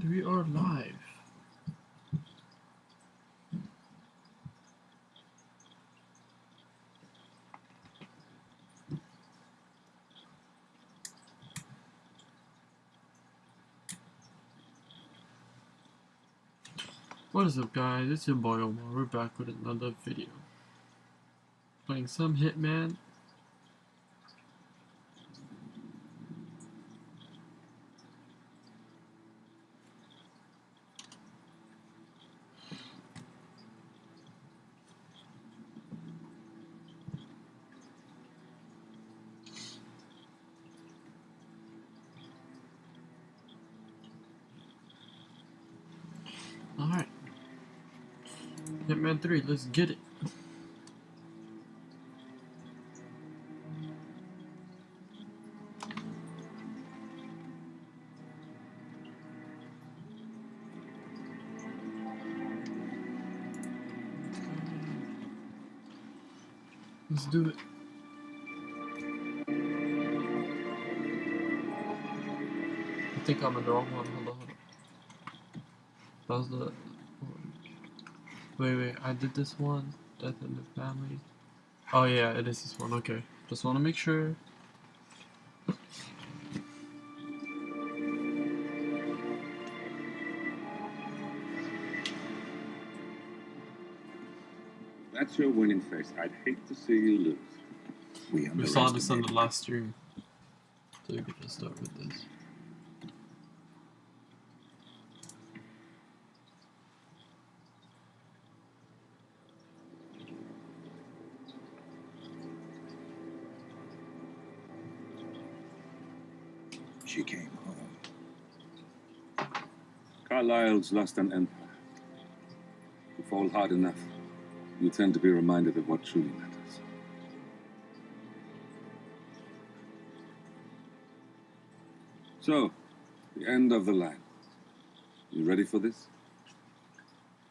And we are live. What is up, guys? It's your boy Omar. We're back with another video. Playing some Hitman. Alright. Hitman 3, let's get it. Let's do it. I think I'm in the wrong one. Hold on. That was the... Wait, I did this one. Death in the family. Oh yeah, it is this one. Okay. Just want to make sure. That's your winning face. I'd hate to see you lose. We saw this on the last stream. So we could just start with this. She came home. Carlyle's lost an empire. You fall hard enough, you tend to be reminded of what truly matters. So, the end of the line. You ready for this?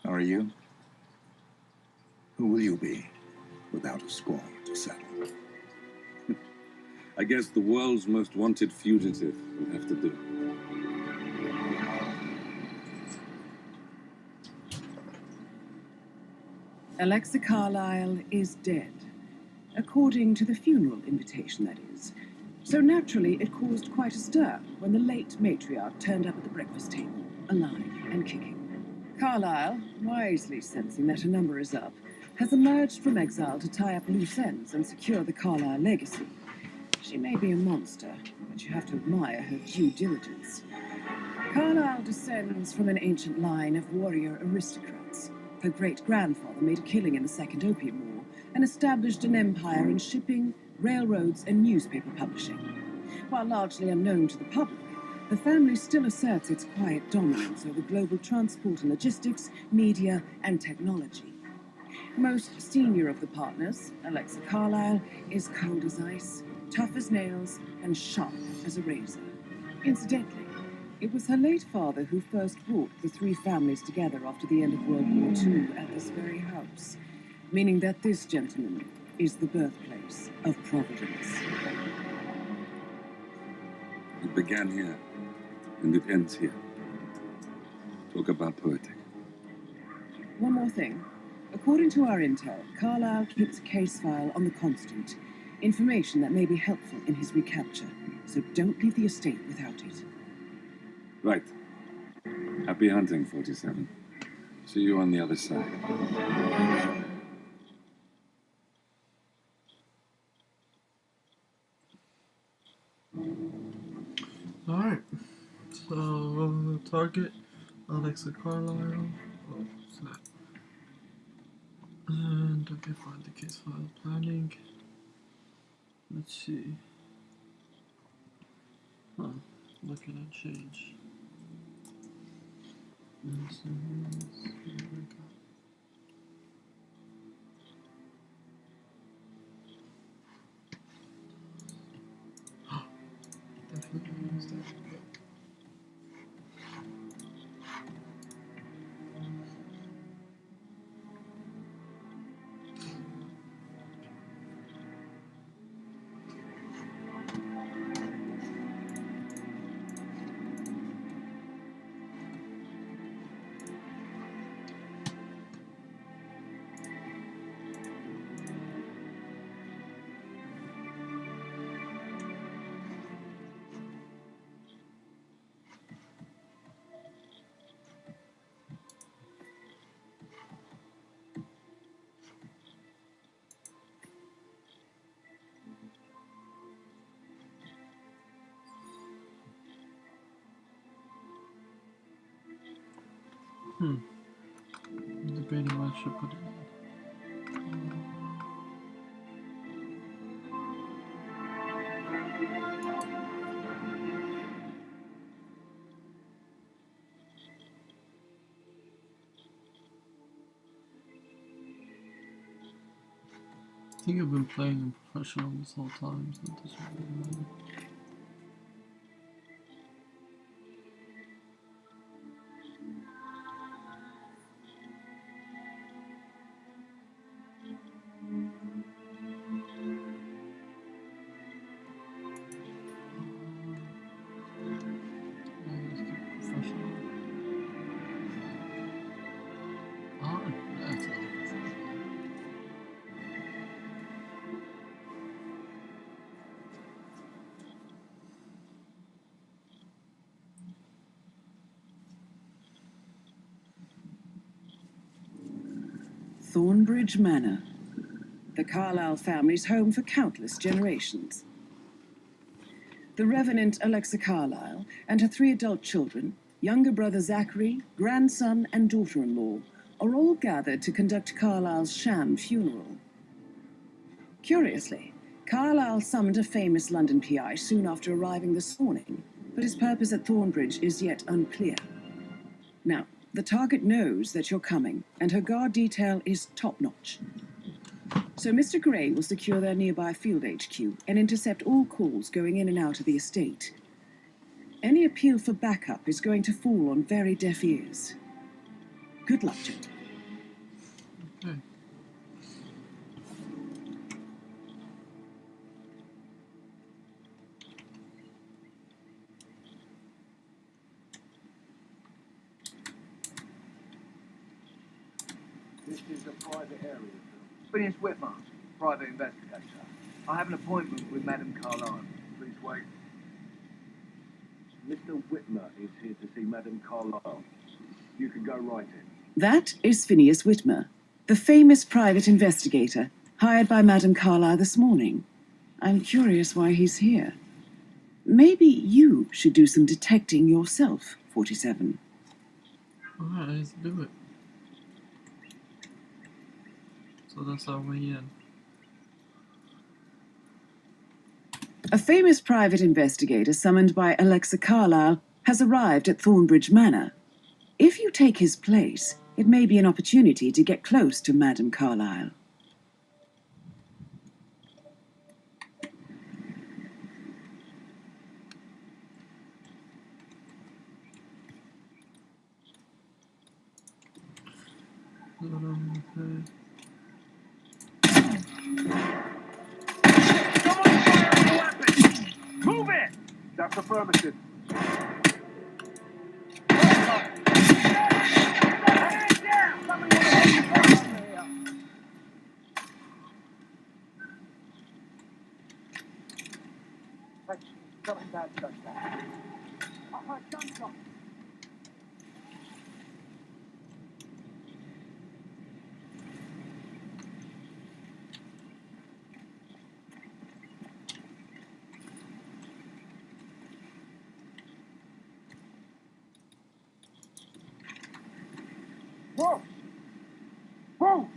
Are you? Who will you be without a score to settle? I guess the world's most wanted fugitive will have to do. Alexa Carlyle is dead, according to the funeral invitation, that is. So naturally, it caused quite a stir when the late matriarch turned up at the breakfast table, alive and kicking. Carlyle, wisely sensing that her number is up, has emerged from exile to tie up loose ends and secure the Carlyle legacy. She may be a monster, but you have to admire her due diligence. Carlyle descends from an ancient line of warrior aristocrats. Her great-grandfather made a killing in the Second Opium War and established an empire in shipping, railroads, and newspaper publishing. While largely unknown to the public, the family still asserts its quiet dominance over global transport and logistics, media, and technology. Most senior of the partners, Alexa Carlyle, is cold as ice, tough as nails, and sharp as a razor. Incidentally, it was her late father who first brought the three families together after the end of World War II at this very house, meaning that this gentleman is the birthplace of Providence. It began here, and it ends here. Talk about poetic. One more thing. According to our intel, Carlyle keeps a case file on the Constant, information that may be helpful in his recapture, so don't leave the estate without it. Right. Happy hunting, 47. See you on the other side. Alright. So, target Alexa Carlyle. Oh, snap. And okay, find the case file planning. Let's see. Huh. Looking at change. Definitely use that. I'm debating what I should put in. I think I've been playing in professional this whole time, so it doesn't really matter. Let's do professional. Ah, that's not professional. Thornbridge Manor, the Carlyle family's home for countless generations. The Revenant Alexa Carlyle and her 3 adult children, younger brother Zachary, grandson and daughter-in-law, are all gathered to conduct Carlyle's sham funeral. Curiously, Carlyle summoned a famous London PI soon after arriving this morning, but his purpose at Thornbridge is yet unclear. Now, the target knows that you're coming, and her guard detail is top-notch. So Mr. Gray will secure their nearby field HQ and intercept all calls going in and out of the estate. Any appeal for backup is going to fall on very deaf ears. Good luck, gentlemen. Okay. This is a private area. Phineas Whitmer, private investigator. I have an appointment with Madame Carlyle. Please wait. Mr. Whitmer is here to see Madame Carlyle. You can go right in. That is Phineas Whitmer, the famous private investigator hired by Madame Carlyle this morning. I'm curious why he's here. Maybe you should do some detecting yourself, 47. Alright, let's do it. So that's our way in. A famous private investigator summoned by Alexa Carlyle has arrived at Thornbridge Manor. If you take his place, it may be an opportunity to get close to Madame Carlyle. Okay. Move it! That's affirmative. Whoa! Whoa!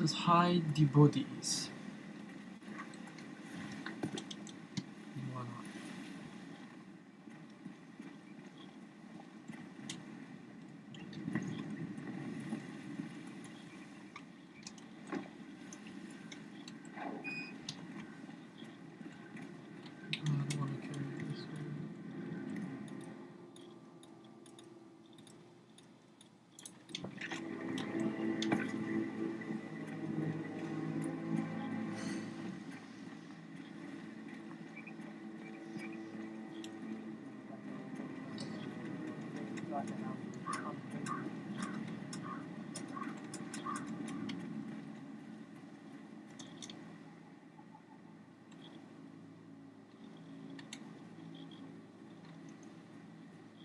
says hide the bodies. Why not? I don't want to carry this one.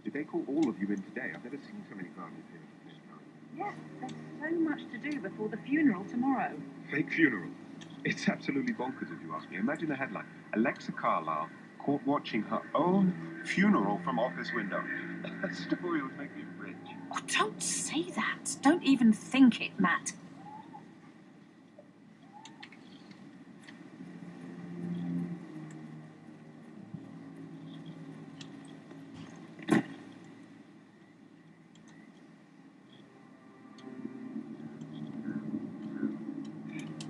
Did they call all of you in today? I've never seen so many families here at the same time. Yes, there's so much to do before the funeral tomorrow. Fake funeral. It's absolutely bonkers if you ask me. Imagine the headline. Alexa Carlisle caught watching her own funeral from office window. That story would make me rich. Oh, don't say that. Don't even think it, Matt.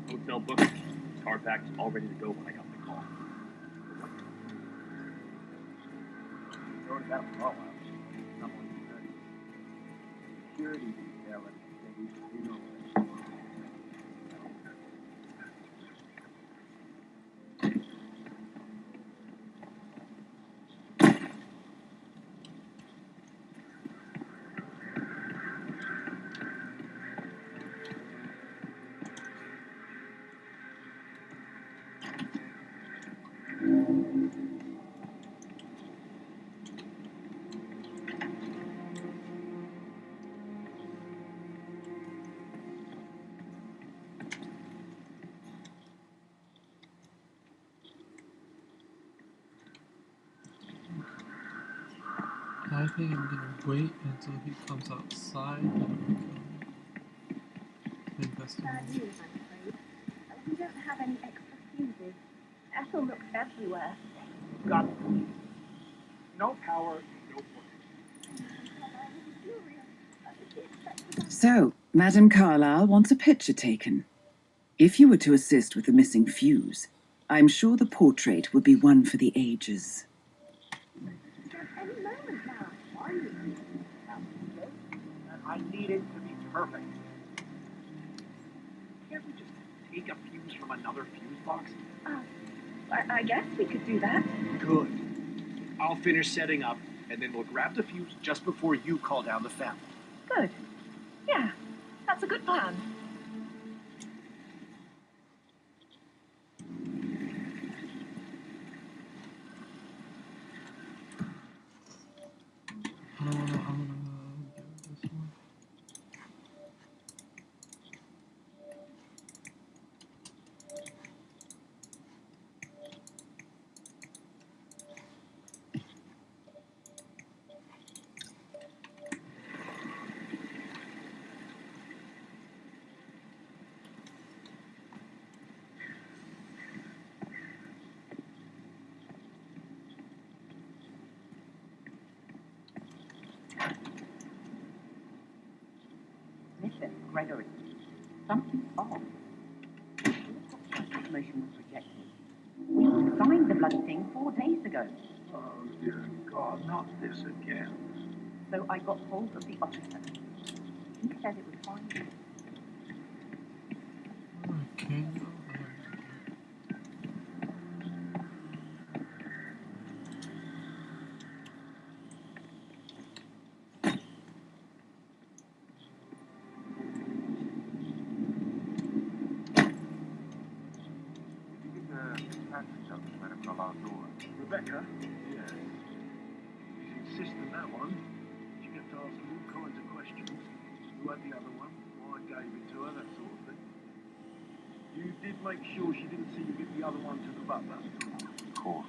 Hotel booked, car packed, all ready to go when I got the call. Sorted out for a while. Someone said security detail at the funeral. I think I'm gonna wait until he comes outside and we can investigate. Bad news, I'm afraid. We don't have any extra fuses. Ethel looks everywhere. Got it. No power, no work. So, Madame Carlisle wants a picture taken. If you were to assist with the missing fuse, I'm sure the portrait would be one for the ages. Any moment now. I need it to be perfect. Can't we just take a fuse from another fuse box? I guess we could do that. Good. I'll finish setting up, and then we'll grab the fuse just before you call down the family. Good. Yeah, that's a good plan. I wanna do this one. Mr. Gregory, something's off. Information was rejected. We signed the bloody thing 4 days ago. Oh, dear God, not this again. So I got hold of the officer. He said it was fine. Okay. Rebecca? Yes. She's insisting that one. She kept asking all kinds of questions. Who had the other one? Why I gave it to her, that sort of thing. You did make sure she didn't see you give the other one to the butler? Of course.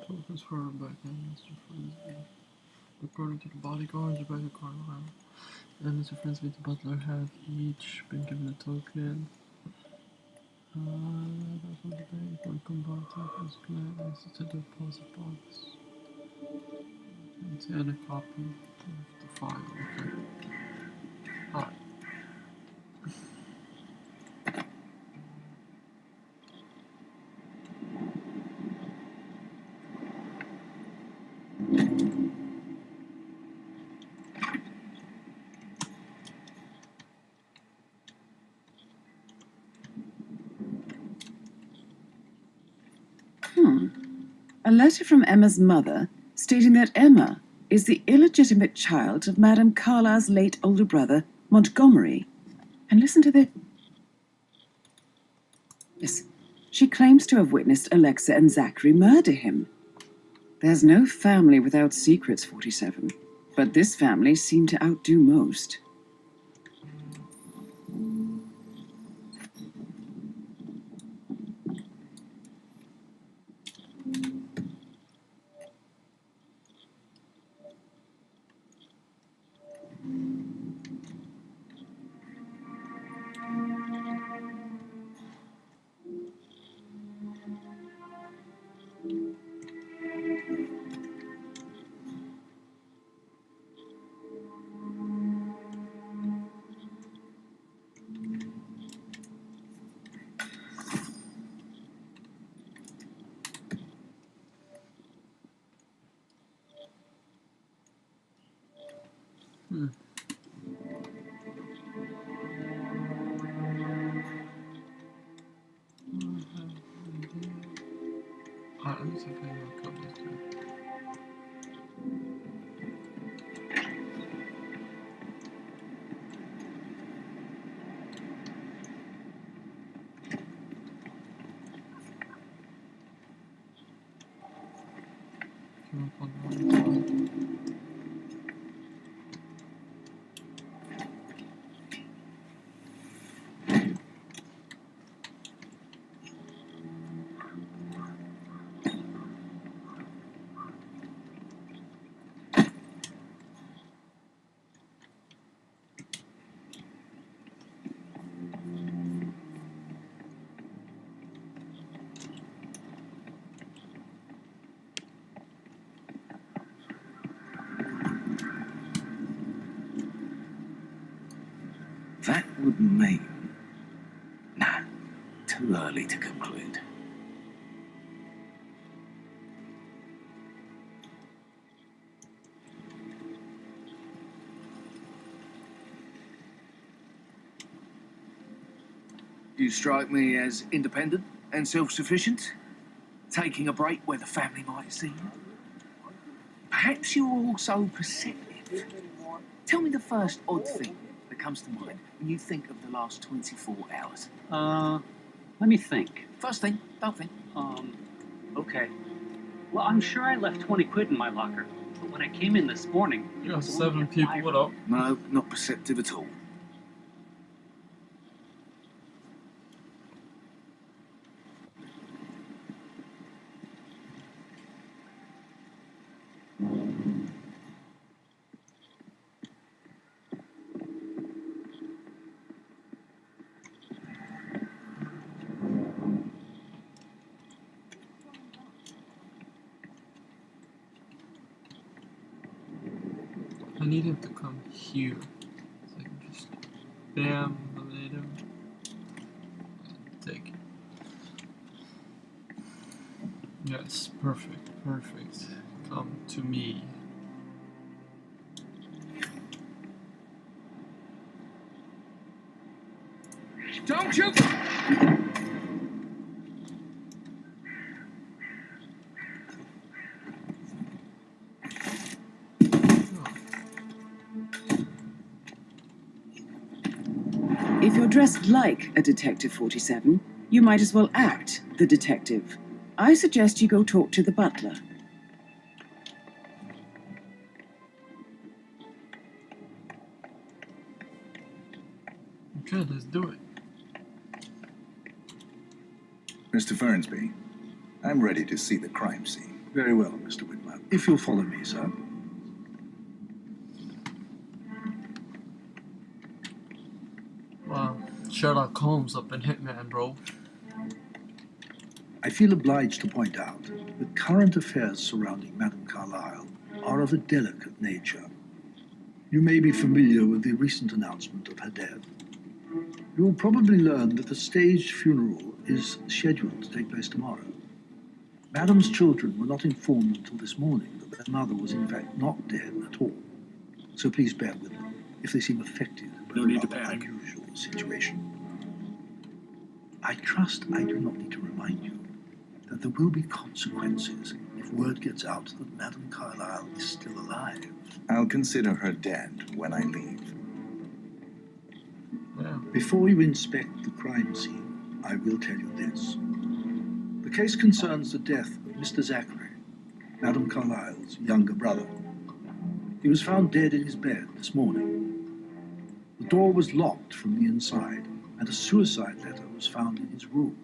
Focus for Rebecca, Mr. Frisbee. According to the bodyguards, Rebecca Carlisle and Mr. friends with the butler have each been given a token. That's what the bank will combine tokens planned to the deposit box. And a copy of the file. Okay. Alright. A letter from Emma's mother stating that Emma is the illegitimate child of Madame Carlisle's late older brother, Montgomery. And listen to this. Yes, she claims to have witnessed Alexa and Zachary murder him. There's no family without secrets, 47. But this family seemed to outdo most. Alright, let me see if I can look up this dude. Come up on the right side. That would mean... Nah, too early to conclude. You strike me as independent and self-sufficient, taking a break where the family might see you. Perhaps you're also perceptive. Tell me the first odd thing that comes to mind when you think of the last 24 hours. Let me think. First thing, don't think. Okay. Well, I'm sure I left 20 quid in my locker, but when I came in this morning, You got 7 people, what up? No, not perceptive at all. I need him to come here. So I can just bam, eliminate him. And take it. Yes, perfect, perfect. Come to me. Don't you... If you're dressed like a Detective 47, you might as well act the detective. I suggest you go talk to the butler. Okay, let's do it. Mr. Fernsby, I'm ready to see the crime scene. Very well, Mr. Whitman. If you'll follow me, sir. Sherlock Holmes up in Hitman, bro. I feel obliged to point out that current affairs surrounding Madame Carlyle are of a delicate nature. You may be familiar with the recent announcement of her death. You will probably learn that the staged funeral is scheduled to take place tomorrow. Madame's children were not informed until this morning that their mother was in fact not dead at all. So please bear with them if they seem affected by No a need to rather panic. unusual situation. I trust I do not need to remind you that there will be consequences if word gets out that Madame Carlyle is still alive. I'll consider her dead when I leave. Yeah. Before you inspect the crime scene, I will tell you this. The case concerns the death of Mr. Zachary, Madame Carlyle's younger brother. He was found dead in his bed this morning. The door was locked from the inside, and a suicide letter was found in his room.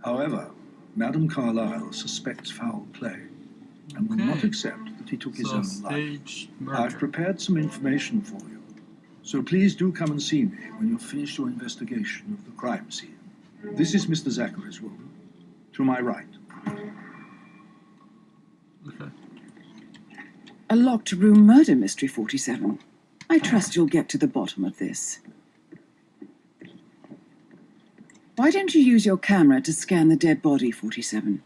However, Madame Carlyle suspects foul play and will not accept that he took his own life. I've prepared some information for you, so please do come and see me when you've finished your investigation of the crime scene. This is Mr. Zachary's room, to my right. Okay. A locked room murder mystery, 47. I trust you'll get to the bottom of this. Why don't you use your camera to scan the dead body, 47?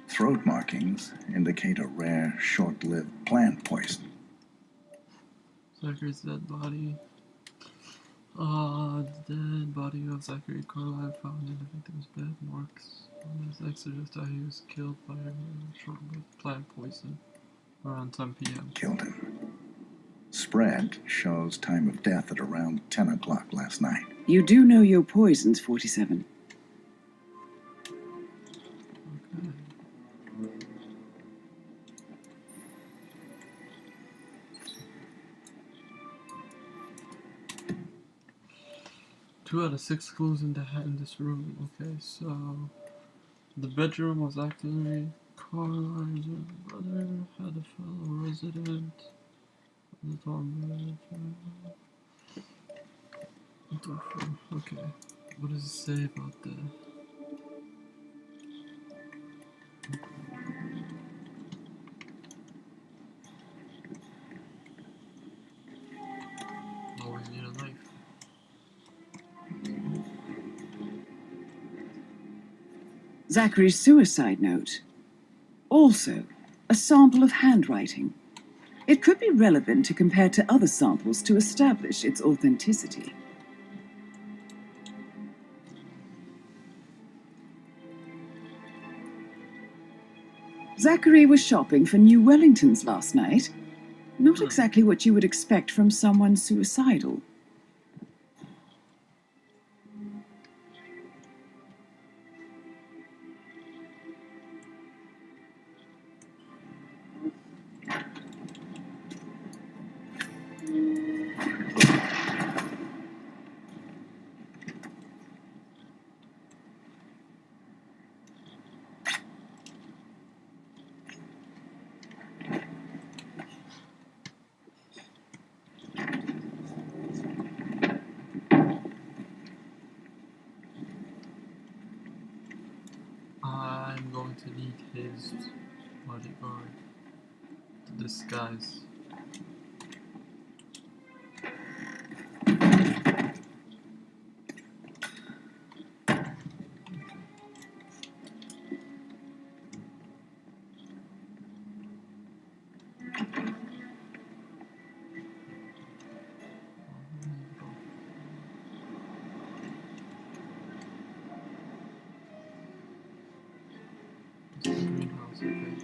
Throat markings indicate a rare, short-lived plant poison. Zachary's dead body. The dead body of Zachary Carlyle found in the victim's bed marks on his exodus that he was killed by a short-lived plant poison around 10 p.m. Killed him. Spread shows time of death at around 10 o'clock last night. You do know your poisons, 47. Two out of 6 clues in this room. Okay, so the bedroom was actually Carlyle's brother had a fellow resident. The dorm. Okay, what does it say about the? Always need a knife. Zachary's suicide note. Also, a sample of handwriting. It could be relevant to compare to other samples to establish its authenticity. Zachary was shopping for New Wellingtons last night. Not exactly what you would expect from someone suicidal. I'm going to need his bodyguard to disguise. Greenhouse, okay.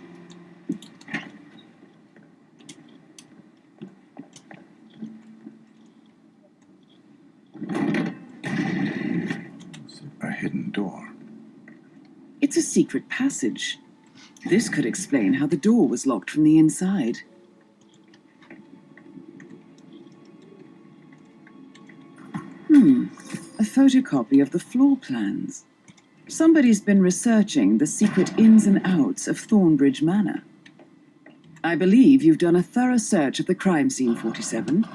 A hidden door. It's a secret passage. This could explain how the door was locked from the inside. A photocopy of the floor plans. Somebody's been researching the secret ins and outs of Thornbridge Manor. I believe you've done a thorough search of the crime scene, 47.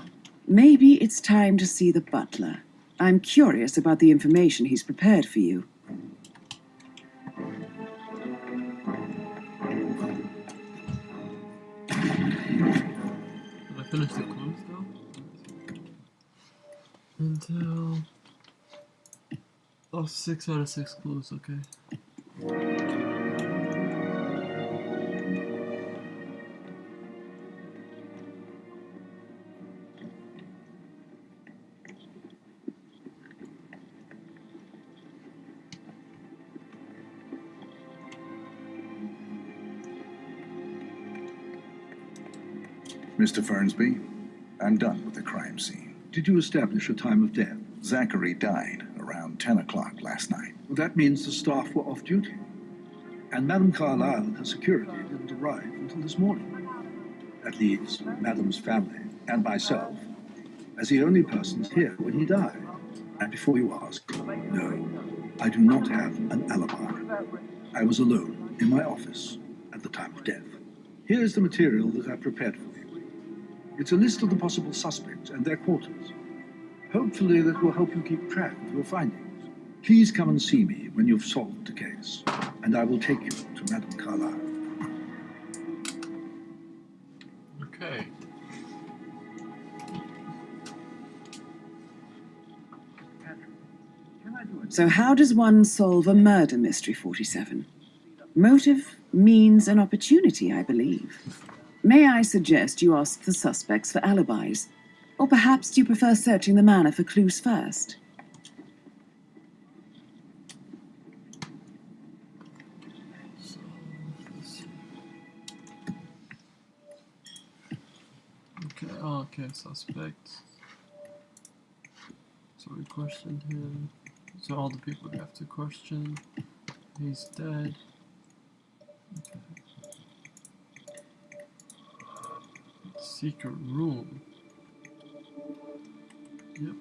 Maybe it's time to see the butler. I'm curious about the information he's prepared for you. Did I finish the clues though? Until... Oh, 6 out of 6 clues, okay. Mr. Fernsby, I'm done with the crime scene. Did you establish a time of death? Zachary died around 10 o'clock last night. Well, that means the staff were off duty. And Madame Carlyle and her security didn't arrive until this morning. That leaves Madame's family and myself as the only persons here when he died. And before you ask, no, I do not have an alibi. I was alone in my office at the time of death. Here is the material that I prepared for you. It's a list of the possible suspects and their quarters. Hopefully that will help you keep track of your findings. Please come and see me when you've solved the case, and I will take you to Madame Carlyle. Okay. So how does one solve a murder mystery, 47? Motive, means, and opportunity, I believe. May I suggest you ask the suspects for alibis? Or perhaps do you prefer searching the manor for clues first? So, let's see. Okay, oh, okay, suspect. So we questioned him. So all the people we have to question. He's dead. Okay. Secret room. Yep.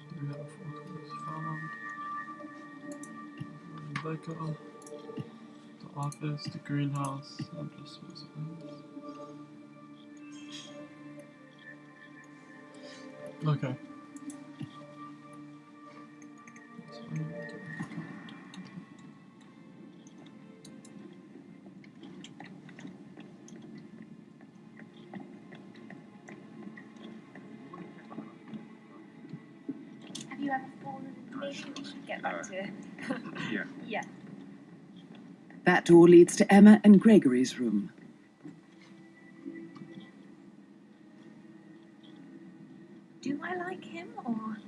Do we have a photos found? Rebecca. The office, the greenhouse, and just residence. Okay. Have you ever fallen? Maybe we should get back to it. Yeah. Yeah. That door leads to Emma and Gregory's room. Do I like him, or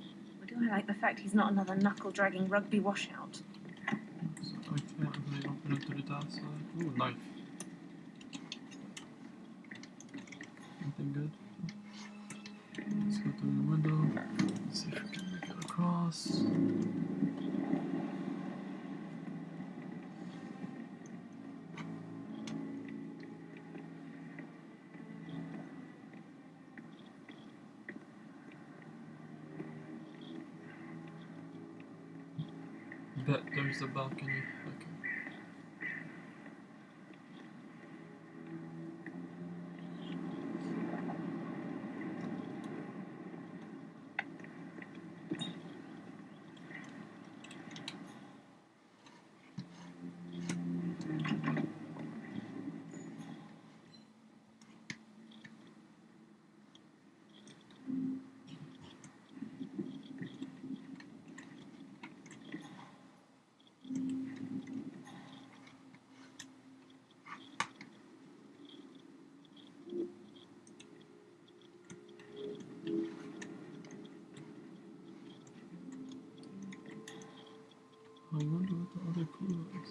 do I like the fact he's not another knuckle-dragging rugby washout? So I can't really open it to the dark side. Ooh, knife. Anything good? Let's go through the window. Let's see if we can make it across. Bet there's the balcony. Okay. I wonder what the other clue is.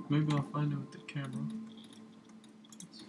Maybe I'll find it with the camera. Let's see.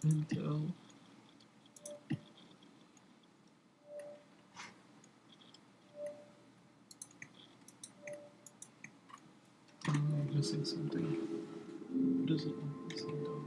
intel. I'm missing something. What is it I'm missing though?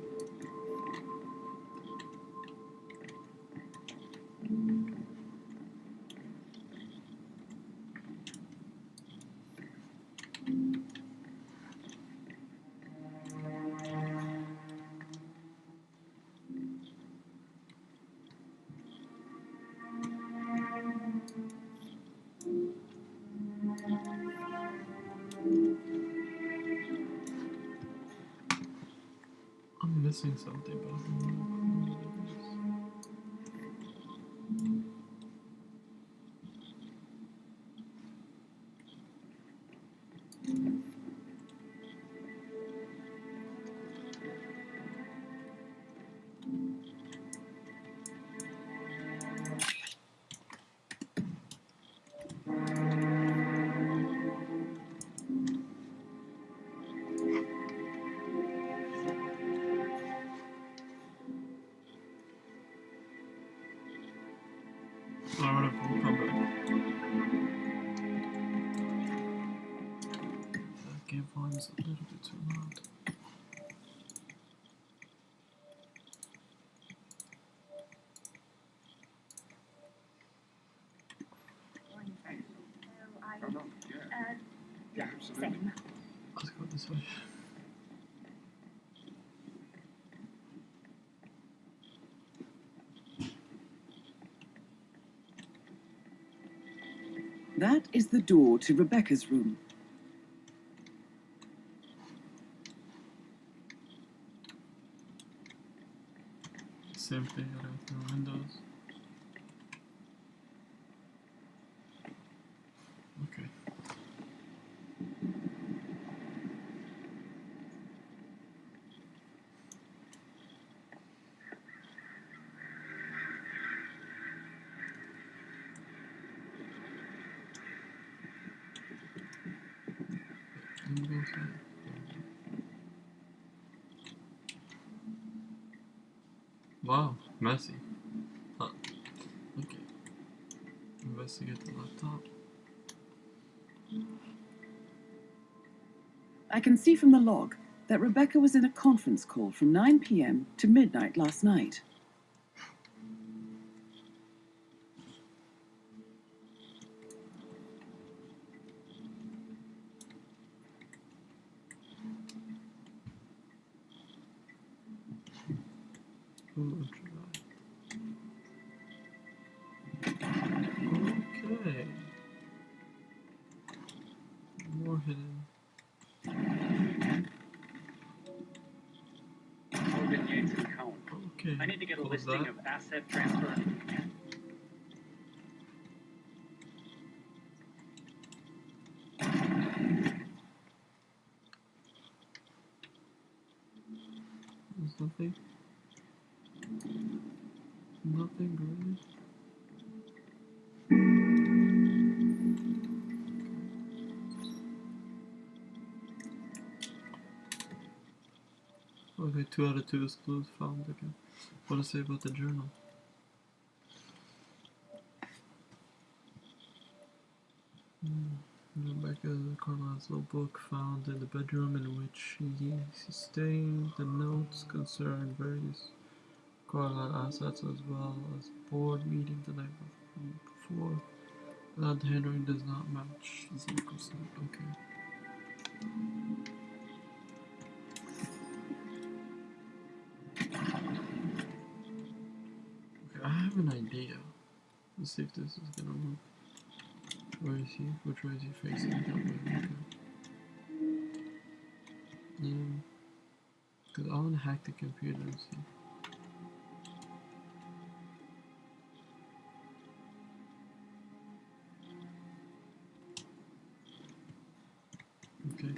I'm missing something, but I don't know what it is. Alright, we'll come back. That game volume's a little bit too loud. Yeah, absolutely. Let's go this way. That is the door to Rebecca's room. Same thing out the windows. Okay. Wow, messy. Huh. Okay. Investigate the laptop. I can see from the log that Rebecca was in a conference call from 9 p.m. to midnight last night. Okay. More hidden. Morgan Yates and Cohen. Okay. I need to get a Close listing that. of asset transfer. There's nothing. Nothing good. Okay, 2 out of 2 is clues found again. What to say about the journal? Rebecca Carlyle's little book found in the bedroom in which he sustained the notes concern various Carlyle assets as well as board meeting the night before. That the handwriting does not match 0%. Okay. Okay, I have an idea. Let's see if this is gonna work. Where is he? Which way is he facing? That way, okay. Because I want to hack the computer and see. Okay.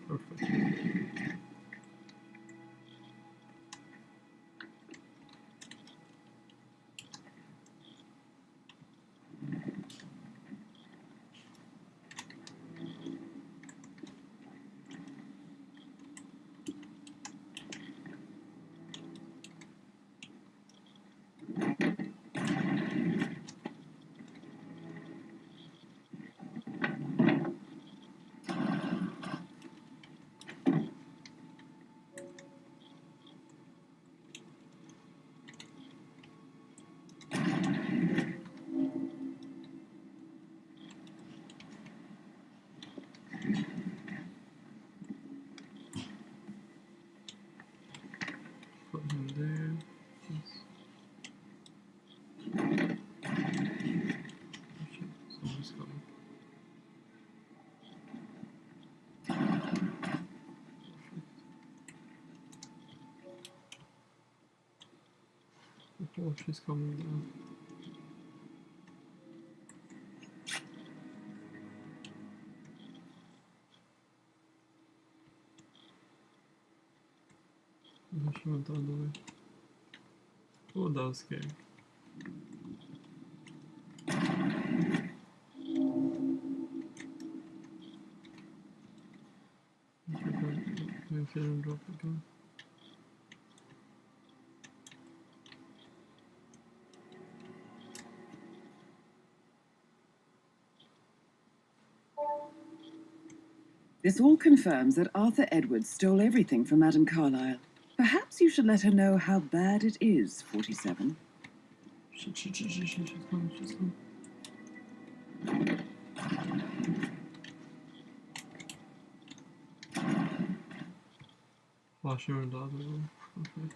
Perfect. Oh, she's coming down. She went the other way. Oh, that was scary. Maybe I didn't drop again. This all confirms that Arthur Edwards stole everything from Madame Carlyle. Perhaps you should let her know how bad it is, 47. She's coming, she's coming. Oh, she went the other room. Okay.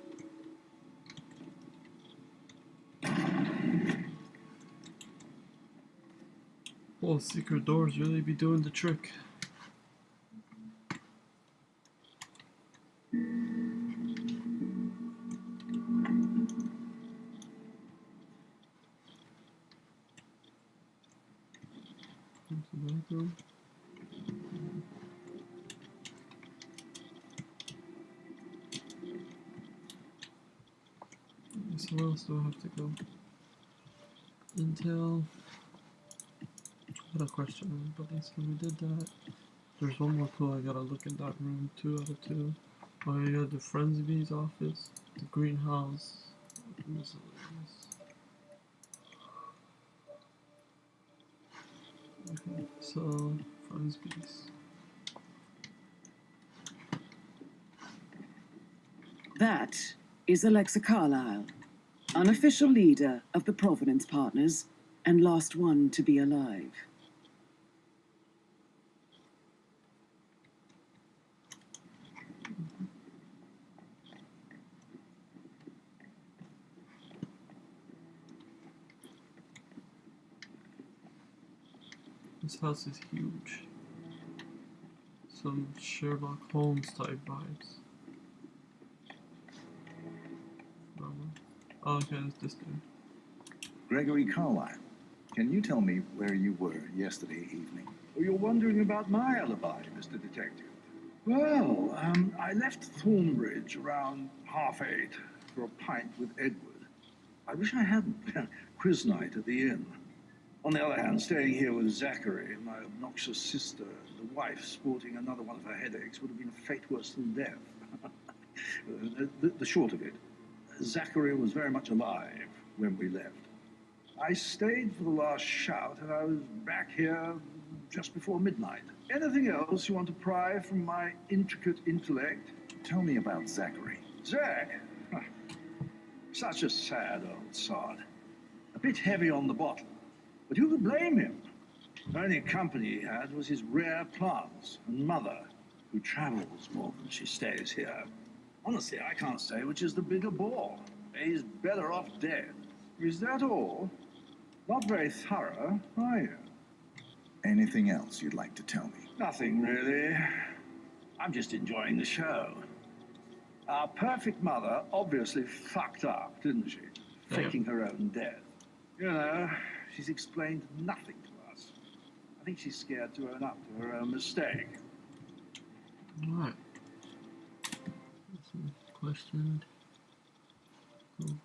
Oh, secret doors really be doing the trick. Into the bathroom. So where else do I have to go? Intel. I got a question, but so we did that. There's one more clue I gotta look in that room. 2 out of 2. Oh, you got the Friendsby's office, the greenhouse, miscellaneous. Okay, so Friendsby's. That is Alexa Carlyle, unofficial leader of the Providence Partners and last one to be alive. This house is huge. Some Sherlock Holmes type vibes. Oh, okay, it's this dude. Gregory Carlyle, can you tell me where you were yesterday evening? Oh, you're wondering about my alibi, Mr. Detective. Well, I left Thornbridge around 8:30 for a pint with Edward. I wish I hadn't. Quiz night at the inn. On the other hand, staying here with Zachary, my obnoxious sister, the wife sporting another one of her headaches, would have been a fate worse than death. The short of it, Zachary was very much alive when we left. I stayed for the last shout, and I was back here just before midnight. Anything else you want to pry from my intricate intellect? Tell me about Zachary. Zach? Such a sad old sod. A bit heavy on the bottle. But who could blame him? The only company he had was his rare plants and mother, who travels more than she stays here. Honestly, I can't say which is the bigger bore. He's better off dead. Is that all? Not very thorough, are you? Anything else you'd like to tell me? Nothing, really. I'm just enjoying the show. Our perfect mother obviously fucked up, didn't she? Faking her own death. You know, she's explained nothing to us. I think she's scared to own up to her own mistake. Alright. Questioned. Cool.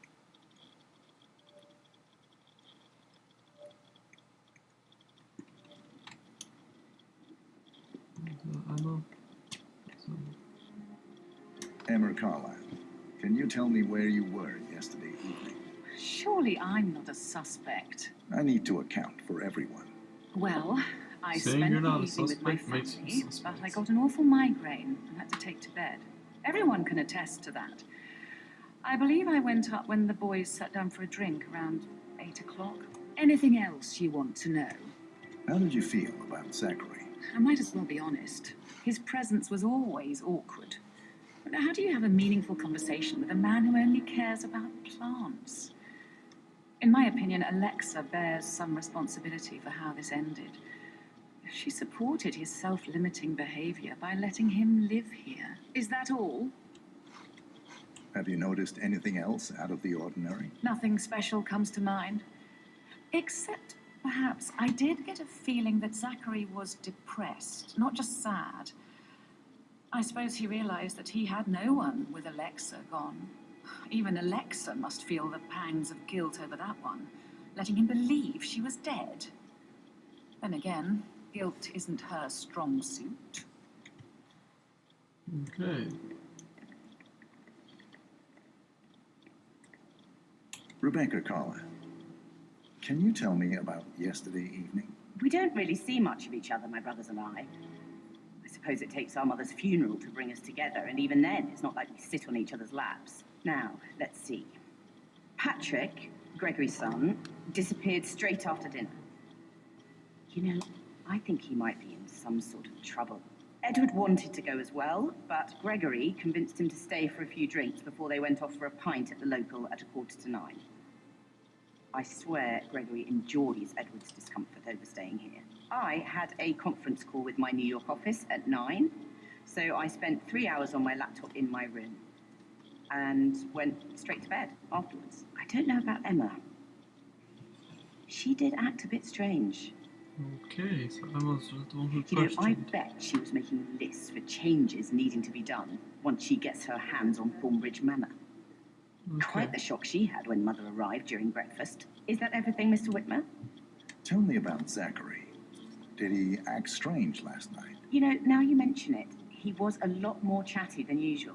Ammo. Emma Carlyle, can you tell me where you were yesterday evening? Surely I'm not a suspect. I need to account for everyone. Well, I Saying spent you're the not a evening with my suspect makes you family, suspect. but I got an awful migraine and had to take to bed. Everyone can attest to that. I believe I went up when the boys sat down for a drink around 8 o'clock. Anything else you want to know? How did you feel about Zachary? I might as well be honest. His presence was always awkward. But how do you have a meaningful conversation with a man who only cares about plants? In my opinion, Alexa bears some responsibility for how this ended. She supported his self-limiting behavior by letting him live here. Is that all? Have you noticed anything else out of the ordinary? Nothing special comes to mind. Except, perhaps, I did get a feeling that Zachary was depressed, not just sad. I suppose he realized that he had no one with Alexa gone. Even Alexa must feel the pangs of guilt over that one, letting him believe she was dead. Then again, guilt isn't her strong suit. Okay. Rebecca Carla, can you tell me about yesterday evening? We don't really see much of each other, my brothers and I. I suppose it takes our mother's funeral to bring us together, and even then, it's not like we sit on each other's laps. Now, let's see. Patrick, Gregory's son, disappeared straight after dinner. You know, I think he might be in some sort of trouble. Edward wanted to go as well, but Gregory convinced him to stay for a few drinks before they went off for a pint at the local at 8:45. I swear Gregory enjoys Edward's discomfort over staying here. I had a conference call with my New York office at 9, so I spent 3 hours on my laptop in my room and went straight to bed afterwards. I don't know about Emma. She did act a bit strange. Okay, so Emma's the one who You know, I questioned. bet she was making lists for changes needing to be done once she gets her hands on Thornbridge Manor. Quite the shock she had when Mother arrived during breakfast. Is that everything, Mr. Whitmer? Tell me about Zachary. Did he act strange last night? You know, now you mention it, he was a lot more chatty than usual.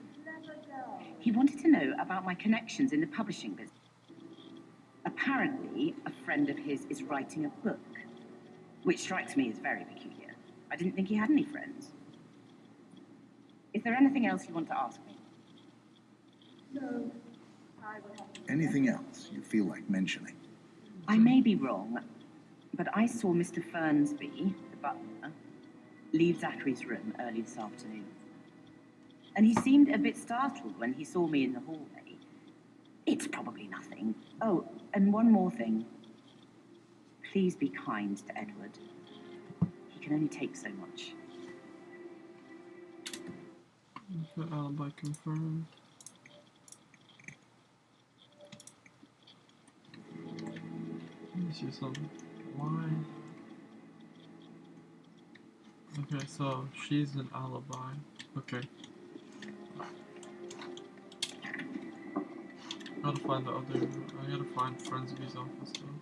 He wanted to know about my connections in the publishing business. Apparently, a friend of his is writing a book, which strikes me as very peculiar. I didn't think he had any friends. Is there anything else you want to ask me? No. Anything else you feel like mentioning? I may be wrong, but I saw Mr. Fernsby, the butler, leave Zachary's room early this afternoon. And he seemed a bit startled when he saw me in the hallway. It's probably nothing. Oh, and one more thing. Please be kind to Edward. He can only take so much. Okay, alibi confirmed. Let me see something. Why? Okay, so she's an alibi. Okay. Gotta find the other. I gotta find Friendsby's office though.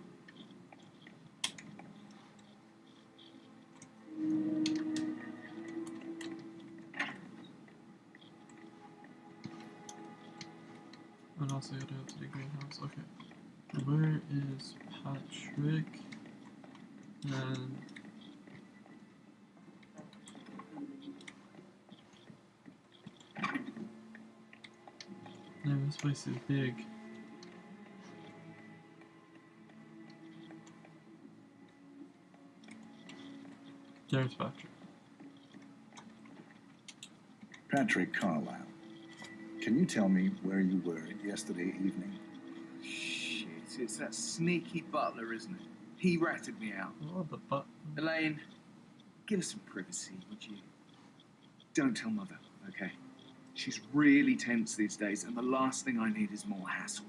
And also gotta go to the greenhouse. Okay. Where is Patrick? And man, this place is big. There's Patrick. Patrick Carlisle, can you tell me where you were yesterday evening? Shit, it's that sneaky butler, isn't it? He ratted me out. Oh, the butler. Elaine, give us some privacy, would you? Don't tell Mother, okay? She's really tense these days, and the last thing I need is more hassle.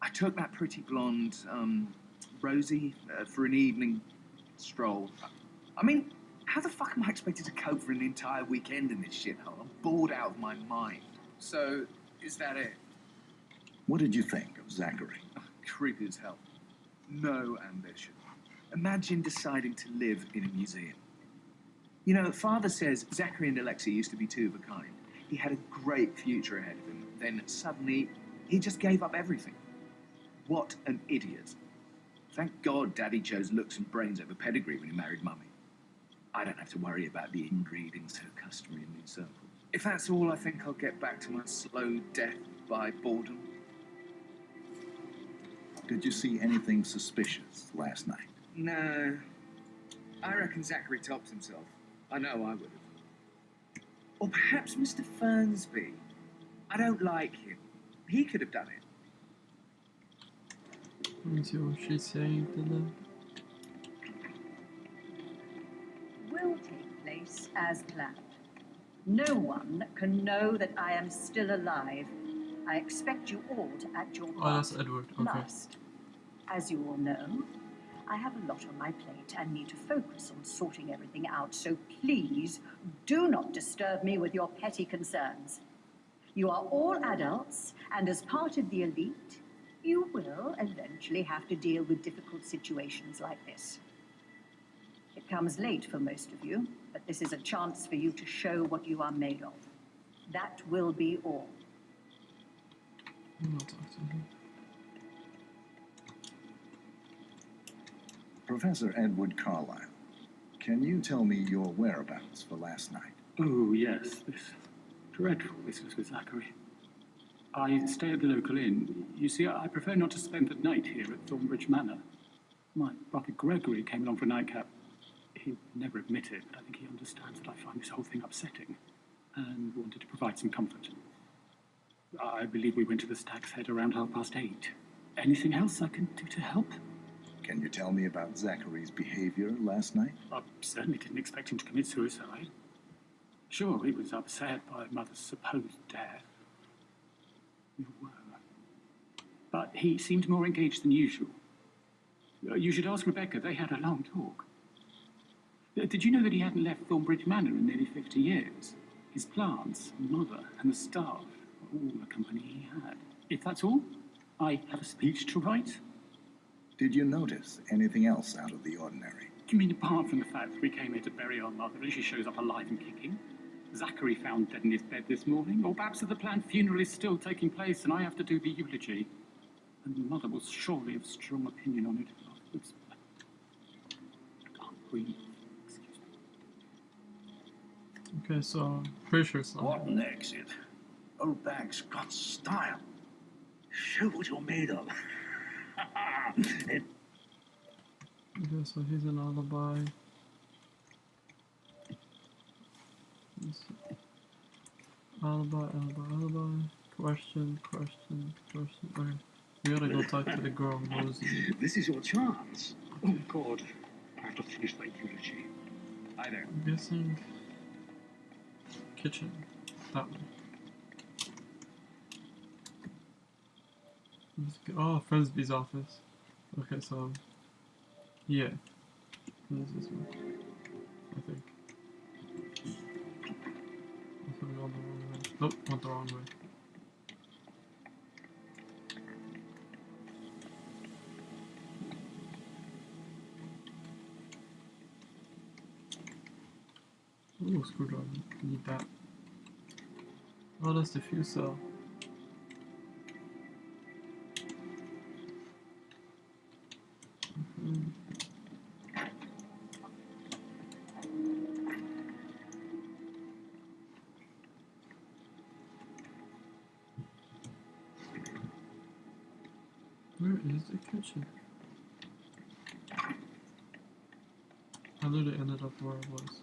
I took that pretty blonde, Rosie, for an evening stroll. I mean, how the fuck am I expected to cope for an entire weekend in this shithole? I'm bored out of my mind. So, is that it? What did you think of Zachary? Oh, creepy as hell. No ambition. Imagine deciding to live in a museum. You know, Father says Zachary and Alexa used to be two of a kind. He had a great future ahead of him. Then suddenly, he just gave up everything. What an idiot. Thank God Daddy chose looks and brains over pedigree when he married Mummy. I don't have to worry about the inbreeding so customary in these circles. If that's all, I think I'll get back to my slow death by boredom. Did you see anything suspicious last night? No. I reckon Zachary tops himself. I know I would have. Or perhaps Mr. Fernsby. I don't like him. He could have done it. Let me see what she's saying to them. Will take place as planned. No one can know that I am still alive I expect you all to act your Oh, part that's Edward. Okay. last. As you all know, I have a lot on my plate and need to focus on sorting everything out, so please do not disturb me with your petty concerns. You are all adults, and as part of the elite, you will eventually have to deal with difficult situations like this. It comes late for most of you, but this is a chance for you to show what you are made of. That will be all. I'll talk to him. Professor Edward Carlyle, can you tell me your whereabouts for last night? Oh, yes, this dreadful business with Zachary. I stay at the local inn. You see, I prefer not to spend the night here at Thornbridge Manor. My brother Gregory came along for a nightcap. He'd never admit it, but I think he understands that I find this whole thing upsetting and wanted to provide some comfort. I believe we went to the Stag's Head around 8:30. Anything else I can do to help? Can you tell me about Zachary's behavior last night? I certainly didn't expect him to commit suicide. Sure, he was upset by Mother's supposed death. You were. But he seemed more engaged than usual. You should ask Rebecca. They had a long talk. Did you know that he hadn't left Thornbridge Manor in nearly 50 years? His plants, Mother, and the staff were all the company he had. If that's all, I have a speech to write. Did you notice anything else out of the ordinary? You mean apart from the fact that we came here to bury our mother and she shows up alive and kicking? Zachary found dead in his bed this morning, or perhaps that the planned funeral is still taking place and I have to do the eulogy. And Mother will surely have strong opinion on it afterwards. I can't breathe. Excuse me. Okay, so pretty sure it's not. What an exit. Old bag's got style. Show what you're made of. Okay, so he's an alibi. Alibi. Question. Okay. We gotta go talk to the girl, Rosie. This is your chance. Oh, God. I have to finish that eulogy. Hi there. I'm guessing kitchen. That one. Oh, Frisbee's office. Okay, so yeah. What is this one? I think. I think we went the wrong way. Nope, went the wrong way. Ooh, screwdriver. Need that. Oh, that's the fuse cell. Where is the kitchen? I literally ended up where I was.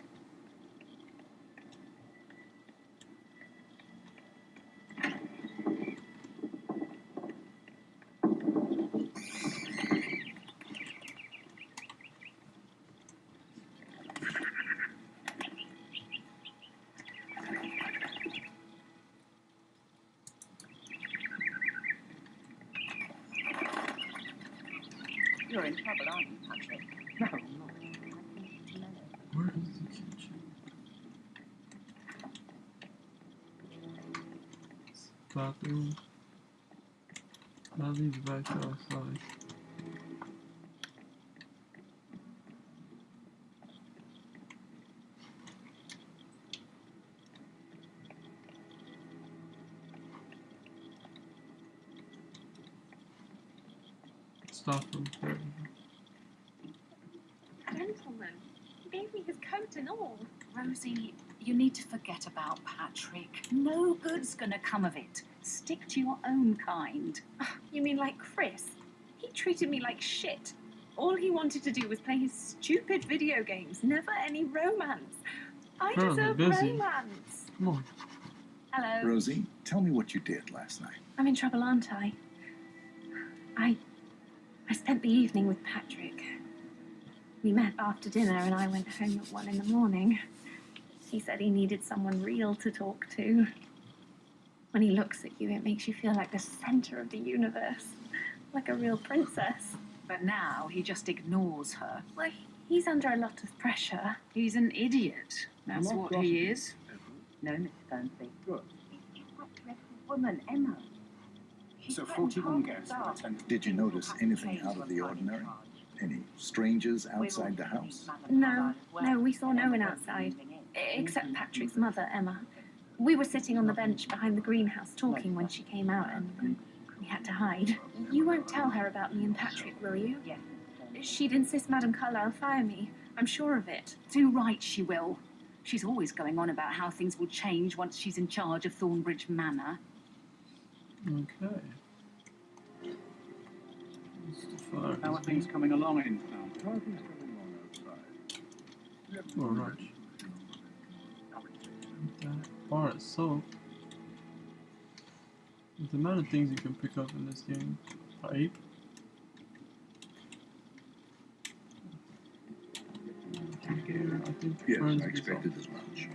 You're in trouble, aren't you, Patrick? No, I'm not. Where is the kitchen? Bathroom. That leads back to outside. Stop from there. Gentleman, he gave me his coat and all. Rosie, you need to forget about Patrick. No good's gonna come of it. Stick to your own kind. You mean like Chris? He treated me like shit. All he wanted to do was play his stupid video games, never any romance. I deserve romance. Come on. Hello. Rosie, tell me what you did last night. I'm in trouble, aren't I? I spent the evening with Patrick. We met after dinner and I went home at 1 in the morning. He said he needed someone real to talk to. When he looks at you, it makes you feel like the center of the universe. Like a real princess. But now he just ignores her. Well, he's under a lot of pressure. He's an idiot. That's what he is. No, Mr. Fernsby. Good. She's that dreadful woman, Emma. So 41 guests were attending. Did you notice anything out of the ordinary? Any strangers outside the house? No, we saw no one outside. Except Patrick's mother, Emma. We were sitting on the bench behind the greenhouse talking when she came out and we had to hide. You won't tell her about me and Patrick, will you? Yes. She'd insist Madame Carlyle fire me. I'm sure of it. Too right she will. She's always going on about how things will change once she's in charge of Thornbridge Manor. Okay. How are things coming along in town? Alright. Alright, so the amount of things you can pick up in this game. Pipe. Yes, I expected as much.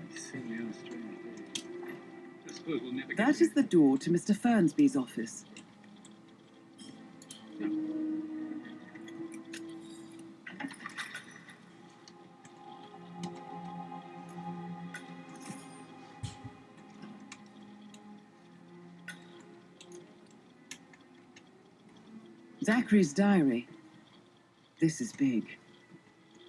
That is the door to Mr. Fernsby's office. Zachary's diary. This is big.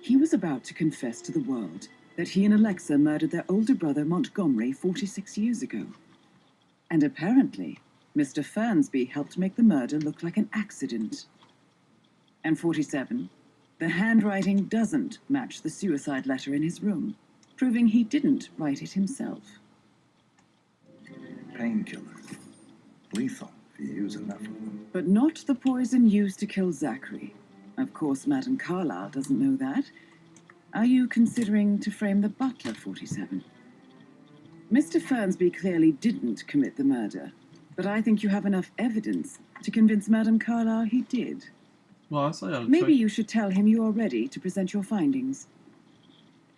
He was about to confess to the world that he and Alexa murdered their older brother Montgomery 46 years ago. And apparently, Mr. Fernsby helped make the murder look like an accident. And 47, the handwriting doesn't match the suicide letter in his room, proving he didn't write it himself. Painkiller. Lethal if you use enough of them. But not the poison used to kill Zachary. Of course, Madame Carlyle doesn't know that. Are you considering to frame the butler, 47? Mr. Fernsby clearly didn't commit the murder, but I think you have enough evidence to convince Madame Carlyle he did. Well, I say I'll Maybe check. you should tell him you are ready to present your findings.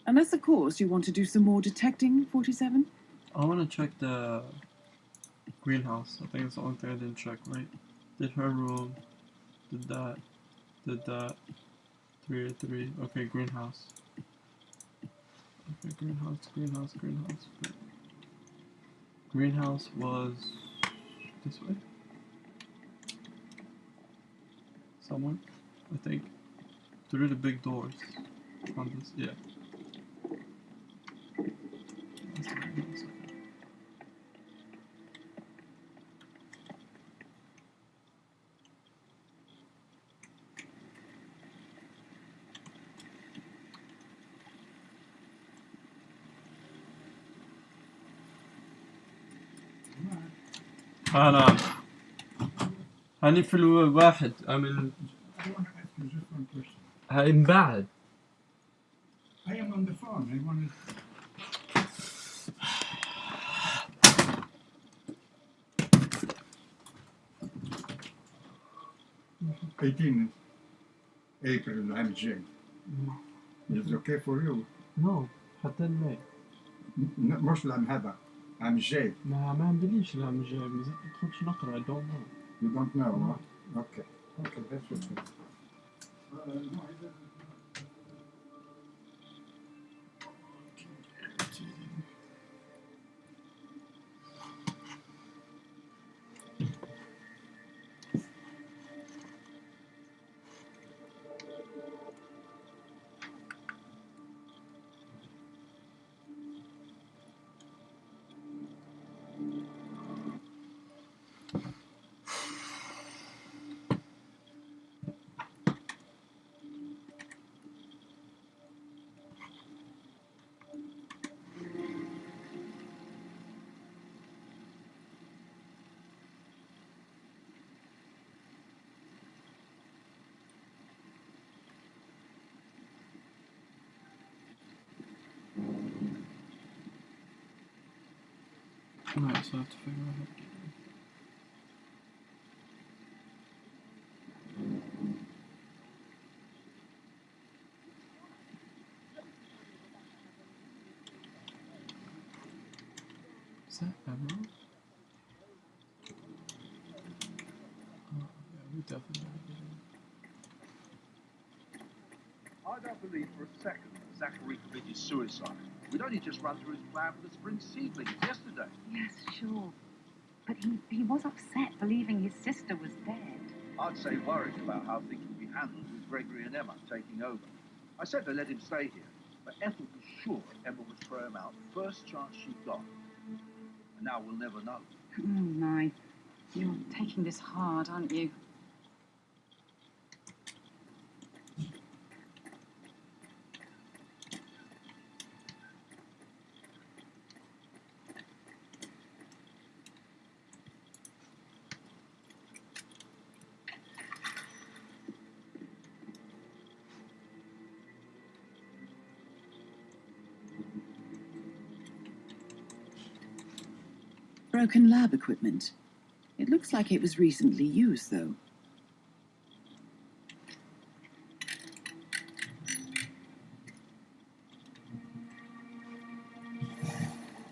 Unless, of course, you want to do some more detecting, 47? I want to check the greenhouse. I think it's the only thing I didn't check, right? Did her room, did that, 383. Okay, greenhouse. Okay, greenhouse. Okay. Greenhouse was this way? Somewhere, I think. Through the big doors. On this, yeah. That's the greenhouse, okay. أنا هني في الواحد أعمل هاي من بعد. I am on the phone. I want to... 18 April, I'm Jane. Is it okay for you? No, حتى الماء. مش لام هذا. I'm Jay. ما عندنيش لام جاي بس تدخلش نقرأ. I don't know. You don't know, huh? Okay. Okay, that's okay. Alright, so I have to figure out. Is that emerald? definitely. I don't believe for a second that Zachary committed suicide. We'd only just run through his plan for the spring seedlings yesterday. Yes, sure. But he was upset believing his sister was dead. I'd say worried about how things would be handled with Gregory and Emma taking over. I said to let him stay here, but Ethel was sure Emma would throw him out the first chance she got. And now we'll never know. Oh, my. You're taking this hard, aren't you? Broken lab equipment. It looks like it was recently used, though.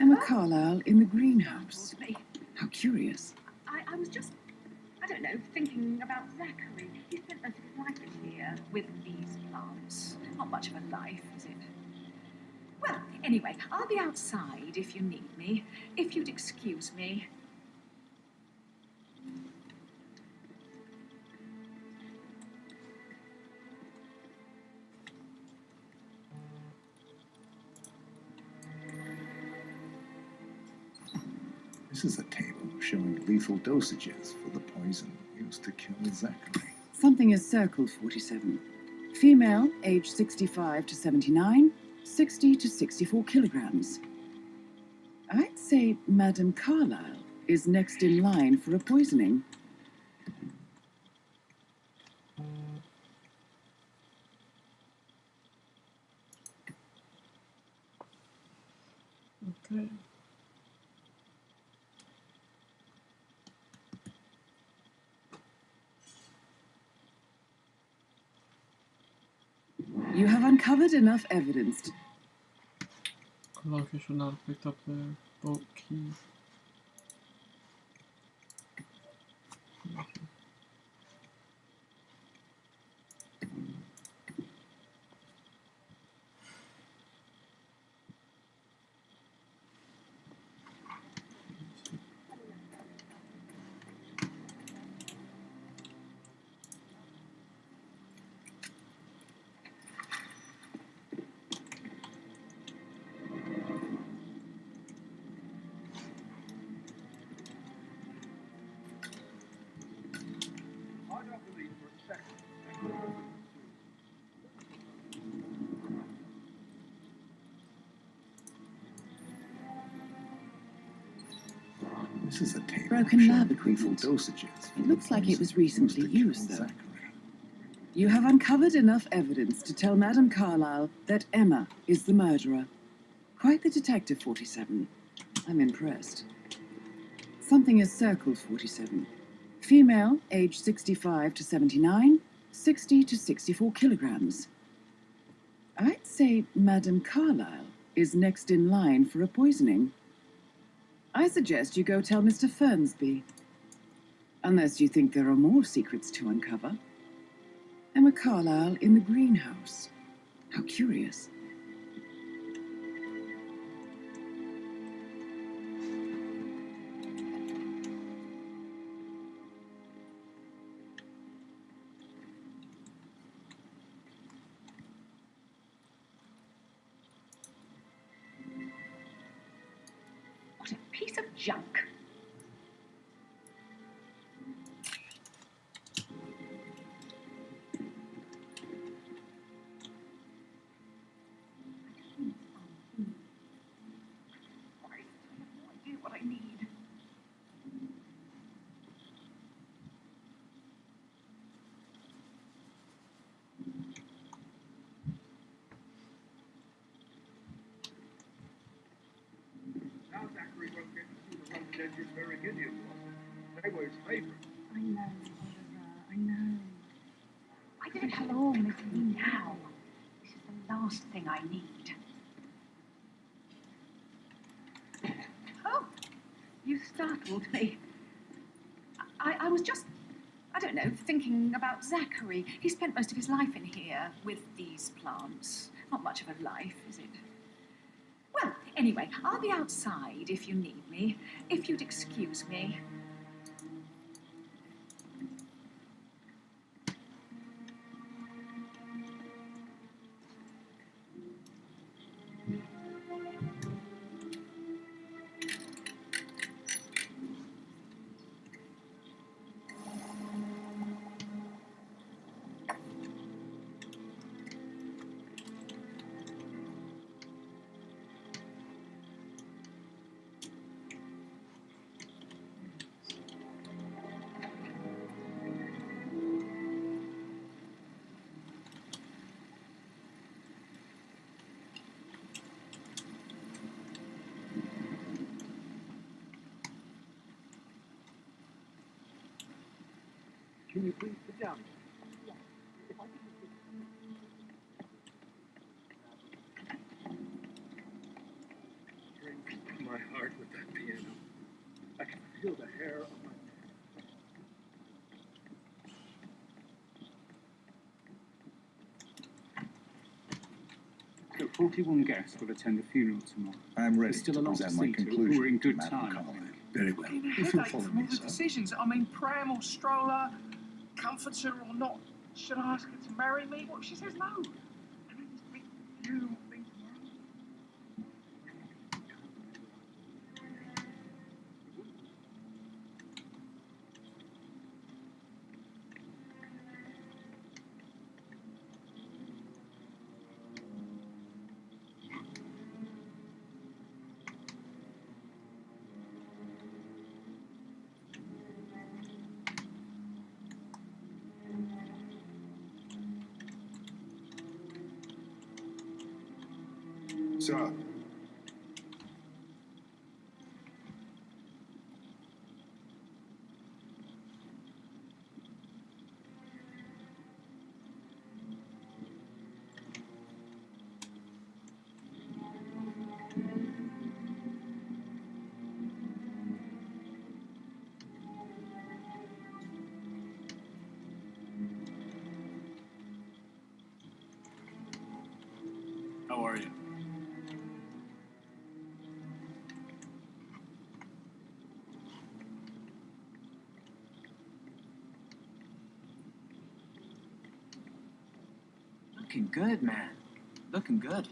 Emma Carlyle in the greenhouse. How curious. I was just, I don't know, thinking about Zachary. He spent most of his life here with these plants. Not much of a life, is it? Well, anyway, I'll be outside if you need me. If you'd excuse me. This is a table showing lethal dosages for the poison used to kill Zachary. Something is circled 47. Female, age 65 to 79, 60 to 64 kilograms. I'd say Madame Carlyle is next in line for a poisoning. Okay. You have uncovered enough evidence to... Lucky should not have picked up their boat key. I don't believe for a second. This is a table Broken lab showing lethal equipment. dosages for It the looks like it poison was recently to kill used, though. Zachary. You have uncovered enough evidence to tell Madame Carlyle that Emma is the murderer. Quite the detective, 47. I'm impressed. Something is circled 47. Female, age 65 to 79, 60 to 64 kilograms. I'd say Madame Carlyle is next in line for a poisoning. I suggest you go tell Mr. Fernsby. Unless you think there are more secrets to uncover. Emma Carlyle in the greenhouse. How curious. What a piece of junk. What I need. Now Zachary won't get to see the rhododendron Beriginium blossom. They were his favourite. I know, Oliver, I know. I don't have all with me now. This is the last thing I need. Oh, you startled me. I was just I don't know, thinking about Zachary. He spent most of his life in here with these plants. Not much of a life, is it? Well, anyway, I'll be outside if you need me. If you'd excuse me. Can you please sit down? Strings my heart with that piano. I can feel the hair on my So 41 guests will attend the funeral tomorrow. I'm ready There's still to a lot present to my see to. conclusion We're in good to Madam time. Carlyle. Very well. Getting a If you'll headache follow from me, all the sir. decisions. I mean, pram or stroller, comforter or not. Should I ask her to marry me? What if she says no? And then this big funeral thing tomorrow. Sir. How are you? Looking good, man. Looking good.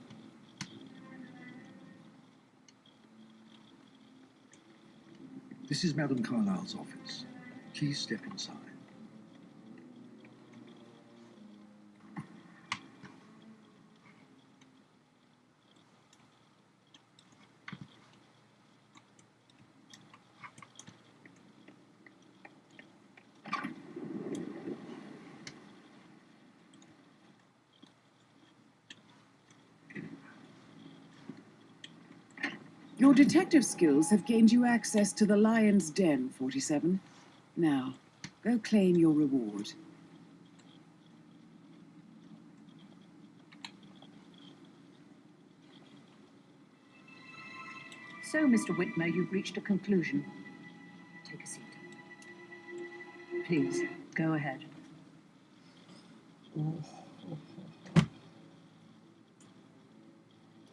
This is Madam Carlyle's office. Please step inside. Your detective skills have gained you access to the Lion's Den, 47. Now, go claim your reward. So, Mr. Whitmer, you've reached a conclusion. Take a seat. Please, go ahead.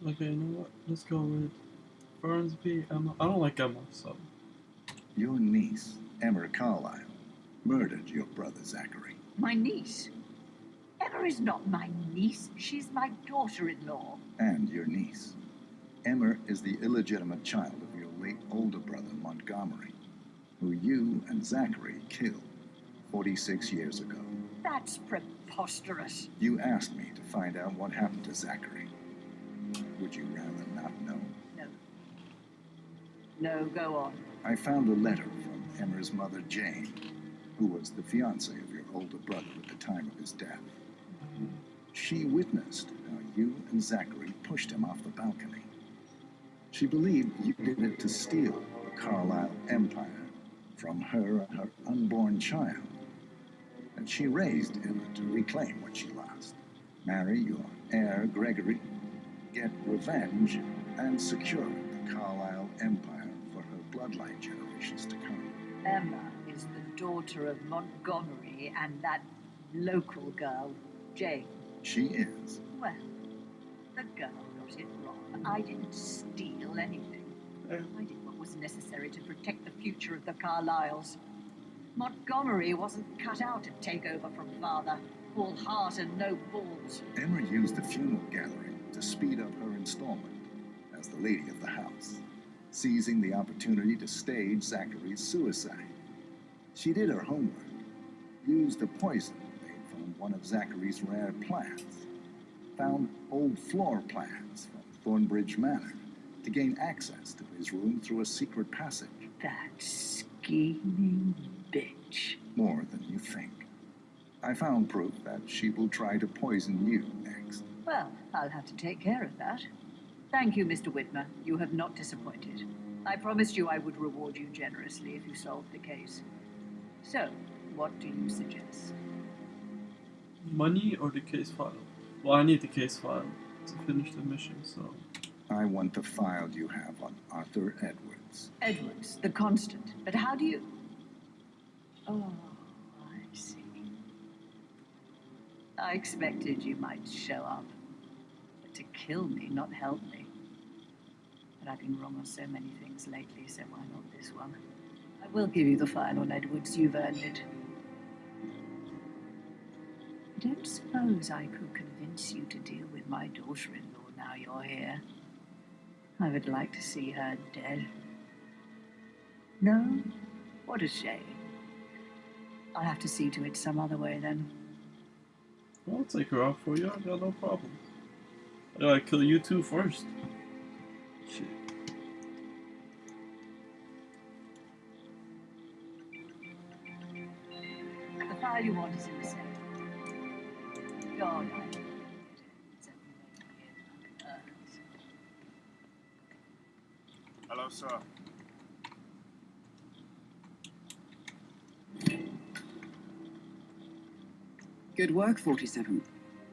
Okay, you know what? Let's go with Fernsby, Emma. I don't like Emma, so. Your niece, Emma Carlyle, murdered your brother Zachary. My niece? Emma is not my niece. She's my daughter-in-law. And your niece. Emma is the illegitimate child of your late older brother Montgomery, who you and Zachary killed 46 years ago. That's preposterous. You asked me to find out what happened to Zachary. Would you rather not know? No. No, go on. I found a letter from Emma's mother, Jane, who was the fiancée of your older brother at the time of his death. She witnessed how you and Zachary pushed him off the balcony. She believed you did it to steal the Carlyle empire from her and her unborn child. And she raised Emma to reclaim what she lost. Marry your heir, Gregory, get revenge, and secure the Carlyle empire for her bloodline generations to come. Emma is is the daughter of Montgomery and that local girl, Jane. She is. Well, the girl got it wrong. I didn't steal anything. I did what was necessary to protect the future of the Carlyles. Montgomery wasn't cut out to take over from father. All heart and no balls. Emma used the funeral gallery to speed up her installment as the lady of the house, seizing the opportunity to stage Zachary's suicide. She did her homework, used a poison made from one of Zachary's rare plants, found old floor plans from Thornbridge Manor to gain access to his room through a secret passage. That scheming bitch. More than you think. I found proof that she will try to poison you next. Well, I'll have to take care of that. Thank you, Mr. Whitmer. You have not disappointed. I promised you I would reward you generously if you solved the case. So, what do you suggest? Money or the case file? Well, I need the case file to finish the mission, so... I want the file you have on Arthur Edwards. Edwards, the constant. But how do you... Oh, I see. I expected you might show up. But to kill me, not help me. But I've been wrong on so many things lately, so why not this one? I will give you the file on Edwards. You've earned it. I don't suppose I could convince you to deal with my daughter-in-law now you're here. I would like to see her dead. No? What a shame. I'll have to see to it some other way then. I'll take her out for you, I got no problem. I gotta kill you two first. Shit. The file you want is in the safe. God, I Hello, sir. Good work, 47.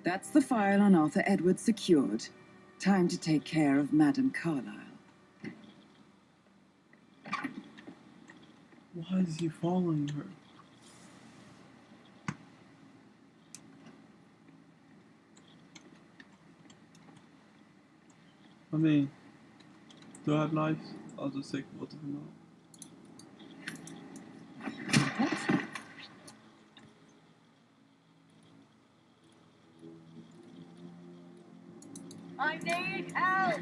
That's the file on Arthur Edwards secured. Time to take care of Madame Carlyle. Why is he following her? I mean, do I have knives? I'll just take both of them out. I need help!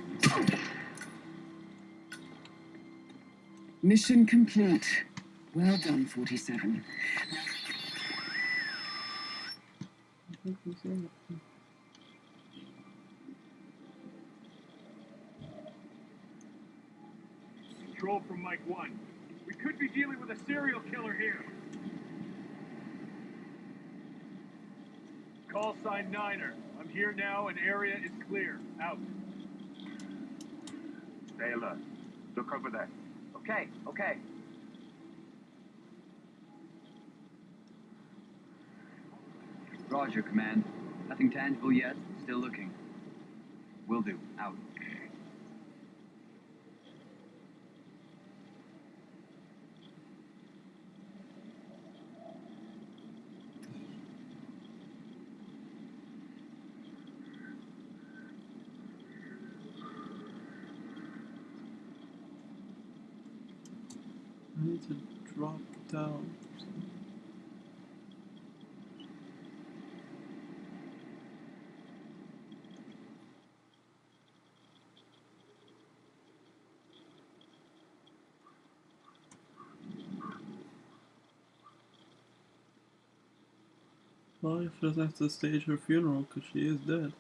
Mission complete. Well done, 47. Control from Mike 1. We could be dealing with a serial killer here. Call sign Niner. I'm here now and area is clear. Out. Stay alert. Look over there. Okay, okay. Roger, Command. Nothing tangible yet. Still looking. Will do. Out. I need to drop down. Life doesn't have to stage her funeral because she is dead.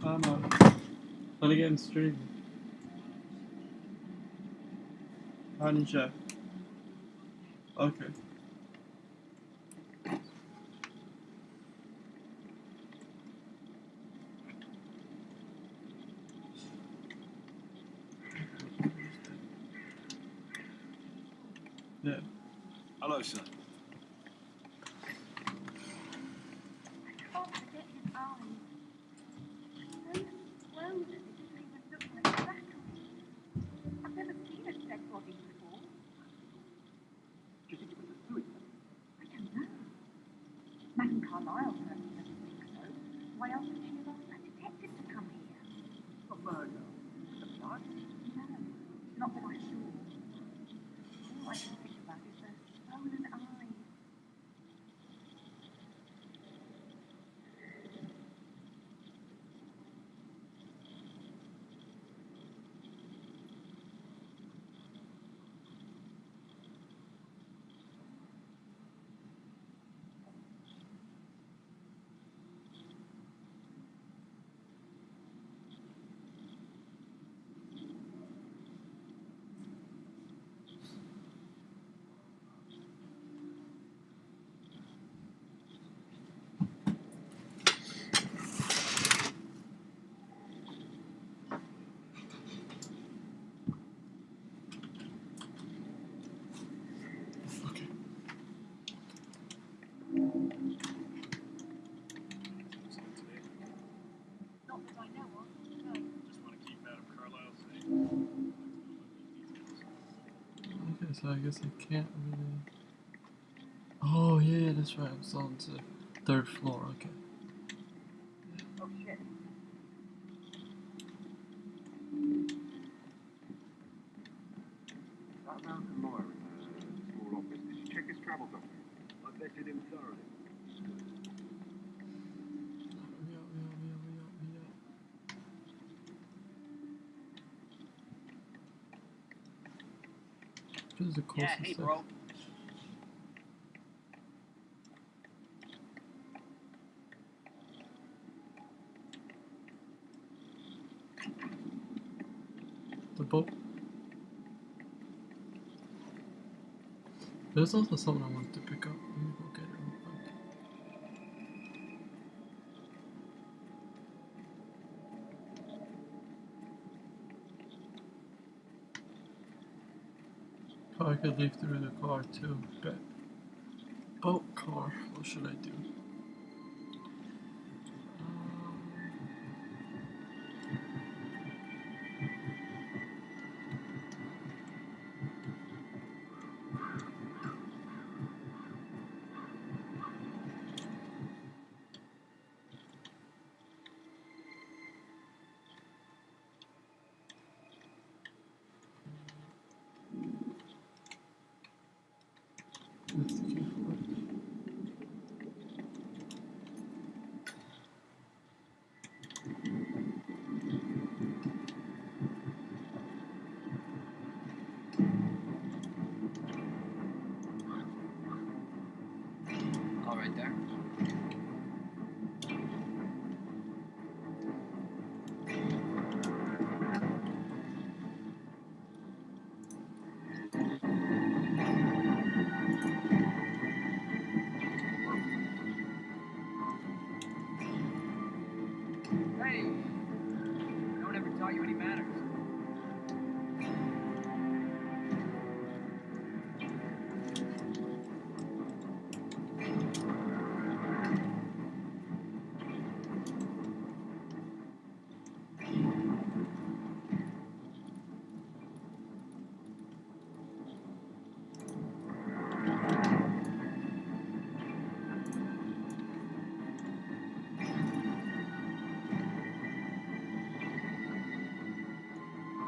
I'm gonna get in stream. Honey Jack. Okay. Yeah. Hello, sir. Oh, forget his eyes. So swollen, it doesn't even look like a battle. I've never seen a dead body before. Do you think it was a suicide? I don't know. Madame Carlyle certainly doesn't think so. Why else would she have asked that detective to come here? A murder? A blood? No, not that I saw. All I can think about is those swollen eyes. Not that I know of. No. Just want to keep Madame Carlyle safe. Okay, so I guess I can't really. Oh yeah, that's right. I'm still on the 3rd floor. Okay. Oh, shit. That mountain lawyer in the small office, did you check his travel documents? I vetted him thoroughly. Physical Yeah, hey, stuff. bro. The boat. There's also something I wanted to pick up. Let me go get it real quick. Oh, I could leave through the car too. Bet. Oh, car. What should I do? That's the key for it. All right there. Hey, no one ever taught you any manners.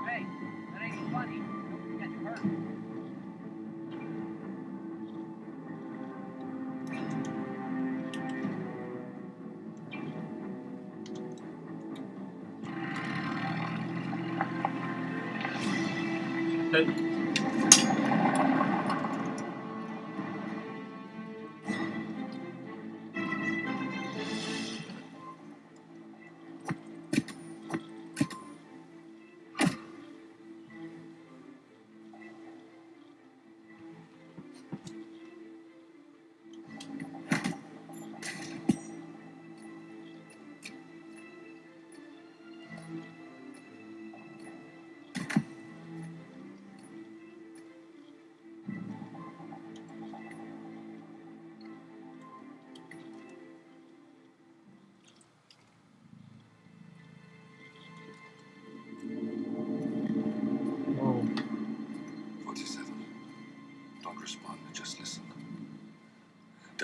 Hey, that ain't funny. Don't get hurt. Hey.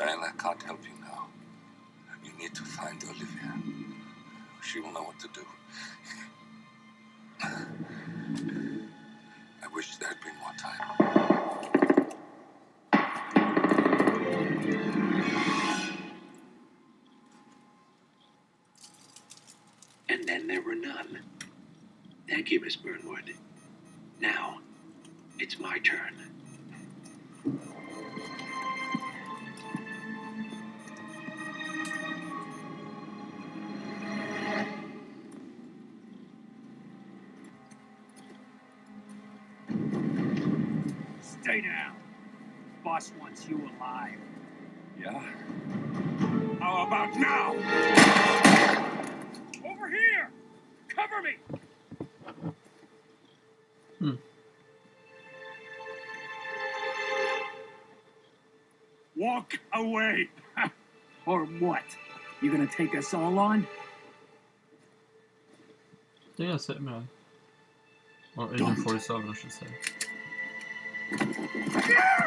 Giant, I can't help you now. You need to find Olivia. She will know what to do. I wish there had been more time. And then there were none. Thank you, Miss Burnwood. Now, it's my turn. Stay down. Boss wants you alive. Yeah? How about now? Over here! Cover me! Walk away! Or what? You gonna take us all on? I think that's Hitman. Or Agent 47, I should say.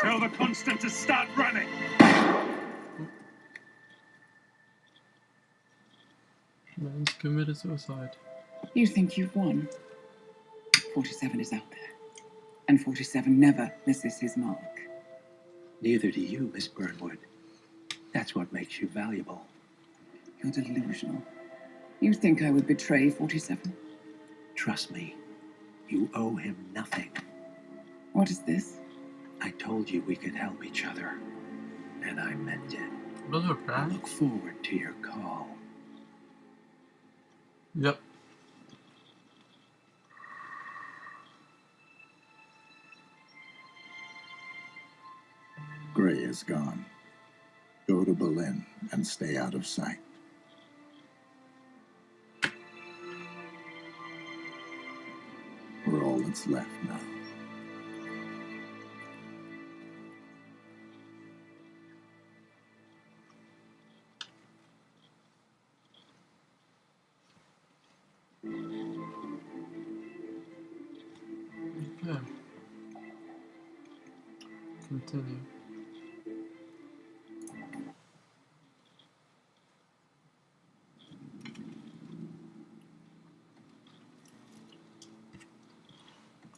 Tell the Constant to start running! Man's committed suicide. You think you've won? 47 is out there. And 47 never misses his mark. Neither do you, Miss Burnwood. That's what makes you valuable. You're delusional. You think I would betray 47? Trust me, you owe him nothing. What is this? I told you we could help each other, and I meant it. I look forward to your call. Yep. Gray is gone. Go to Berlin and stay out of sight. We're all that's left now. Okay. Continue.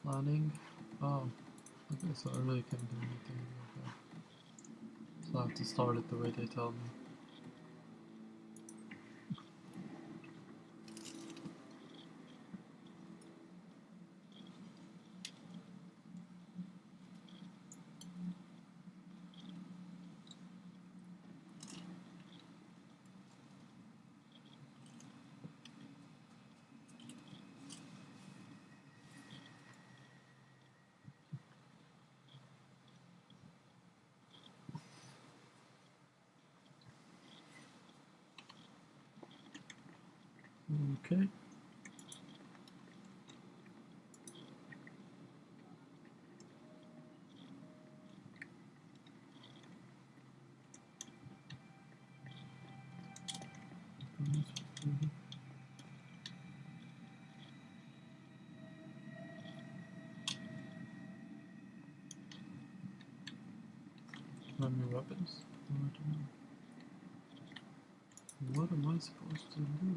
Planning. Oh. Okay, so I really can't do anything. Okay. So I have to start it the way they tell me. Okay. How many weapons? What am I supposed to do?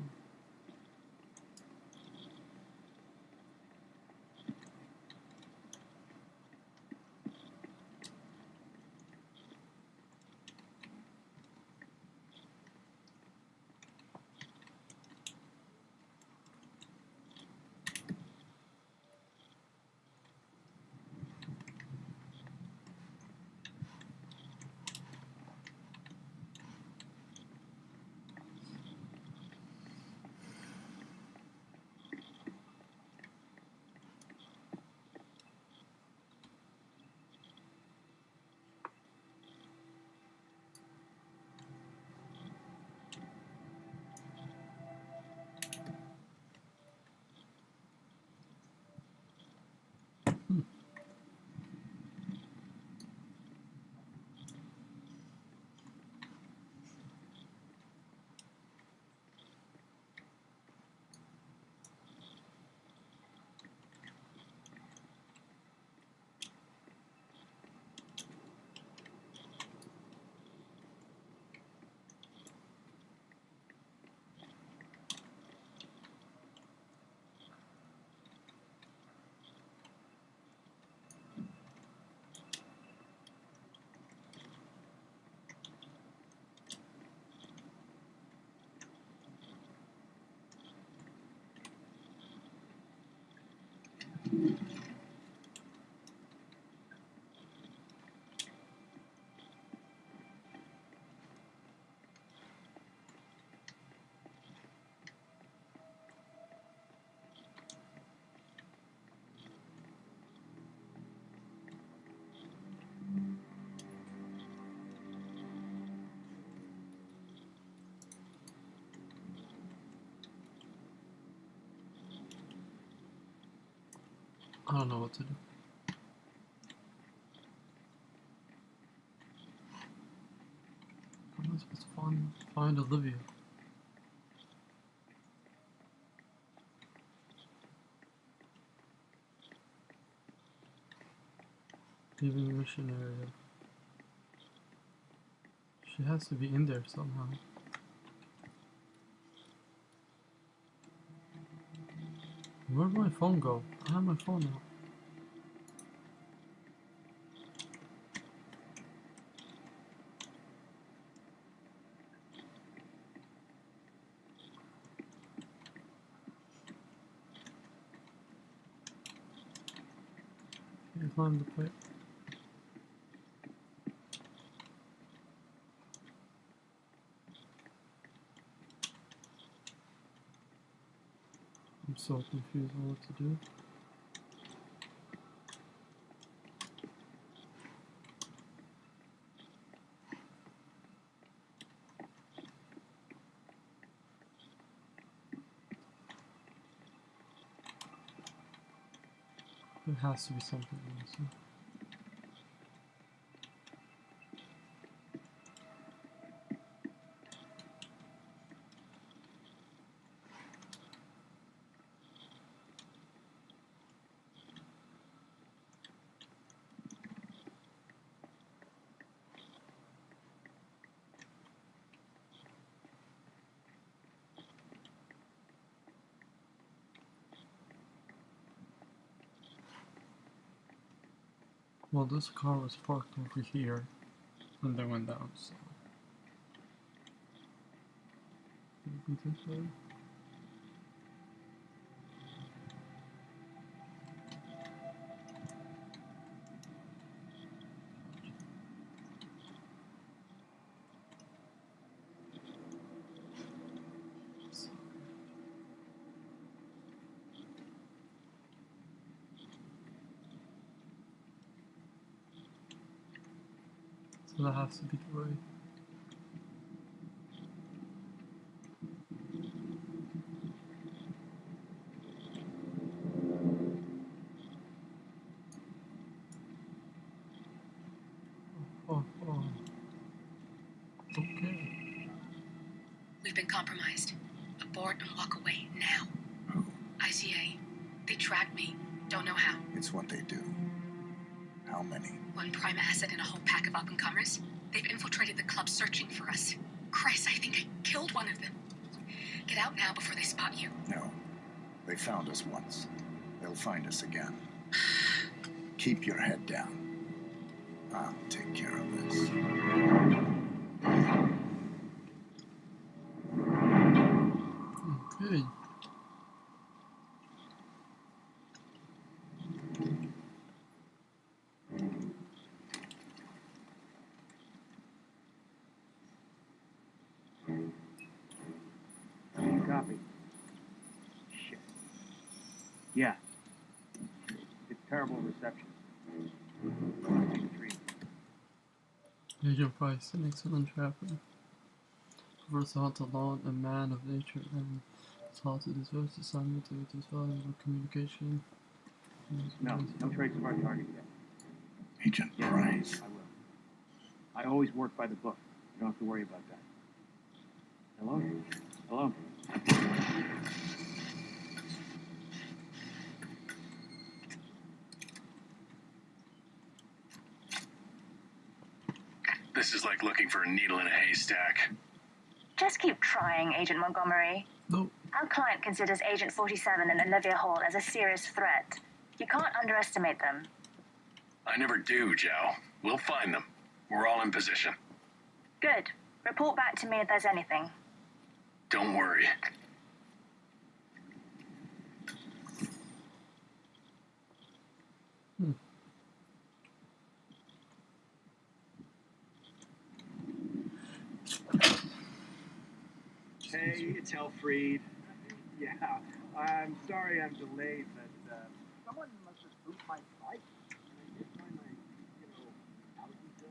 I don't know what to do. How am I supposed to find Olivia? Leaving the mission area. She has to be in there somehow. Where'd my phone go? I have my phone now. Can't find the plate. I'm so confused on what to do. There has to be something missing. Well, this car was parked over here and then went down, so maybe this way. So that has to be the way. Oh. Okay. We've been compromised. Abort and walk away now. ICA. They tracked me. Don't know how. It's what they do. How many? One prime asset and a whole pack of up-and-comers. They've infiltrated the club searching for us. Christ, I think I killed one of them. Get out now before they spot you. No. They found us once. They'll find us again. Keep your head down. I'll take care of this. Okay. Copy. Shit. Yeah. It's terrible reception. Agent Price, an excellent trapper. Versatile alone, a man of nature, and taught to deserve assignment with his valuable communication. No trace of our target yet. Agent Price. I will. I always work by the book. You don't have to worry about that. Hello? Hello? This is like looking for a needle in a haystack. Just keep trying, Agent Montgomery. No. Our client considers Agent 47 and Olivia Hall as a serious threat. You can't underestimate them. I never do, Joe. We'll find them. We're all in position. Good. Report back to me if there's anything. Don't worry. Hey, it's Elfried. Yeah, I'm sorry I'm delayed, but someone must have spooked my bike. I did find my, out until...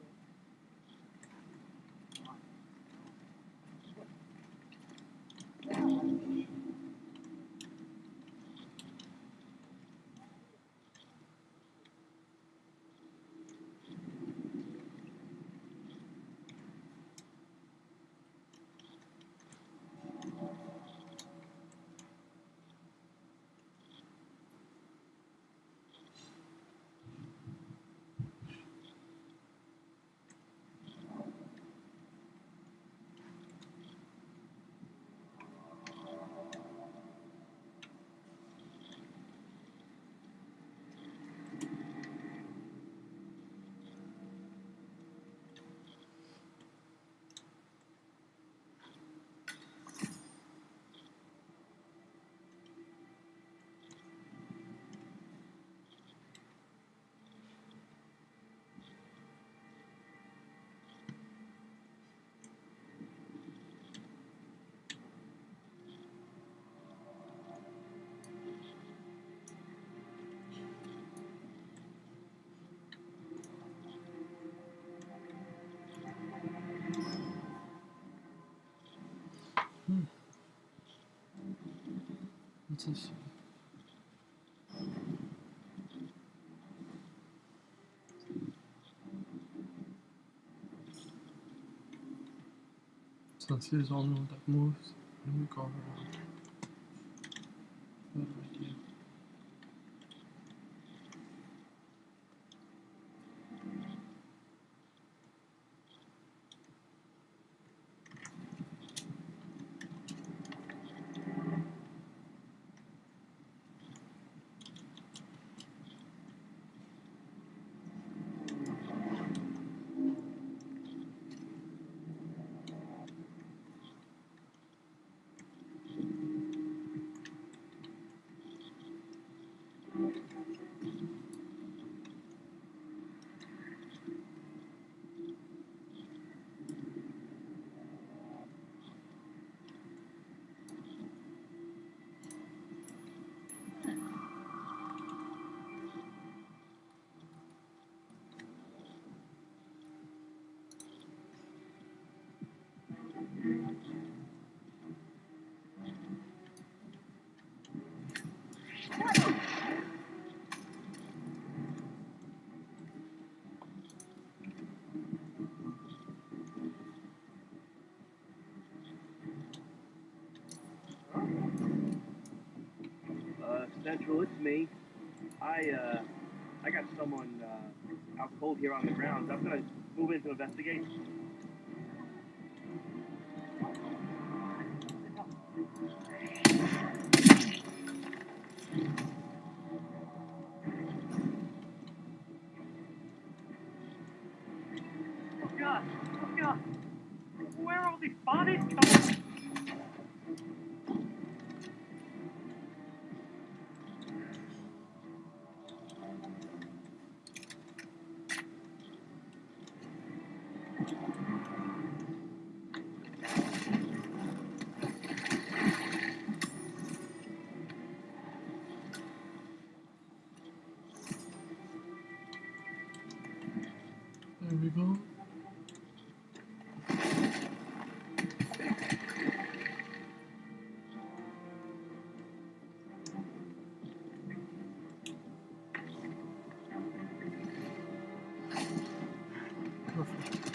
this? Since he's the only one that moves, let me go around. Better idea. Central, it's me. I got someone out cold here on the grounds. I'm gonna move in to investigate. Oh God! Oh God! Where are all these bodies coming from? There we go. Perfect.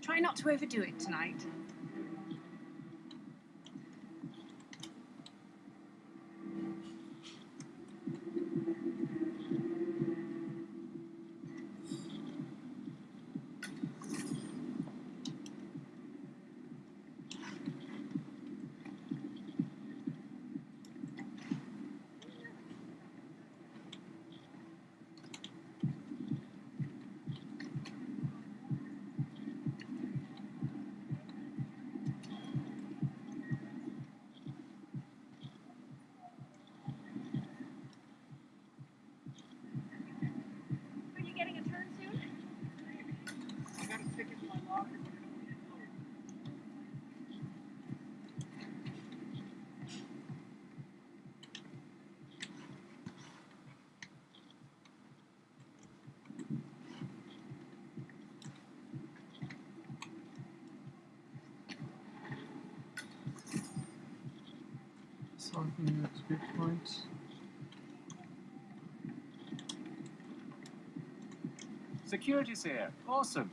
Try not to overdo it tonight. Are you getting a turn soon? I got a ticket to my locker. Solving XP points. Security's here. Awesome.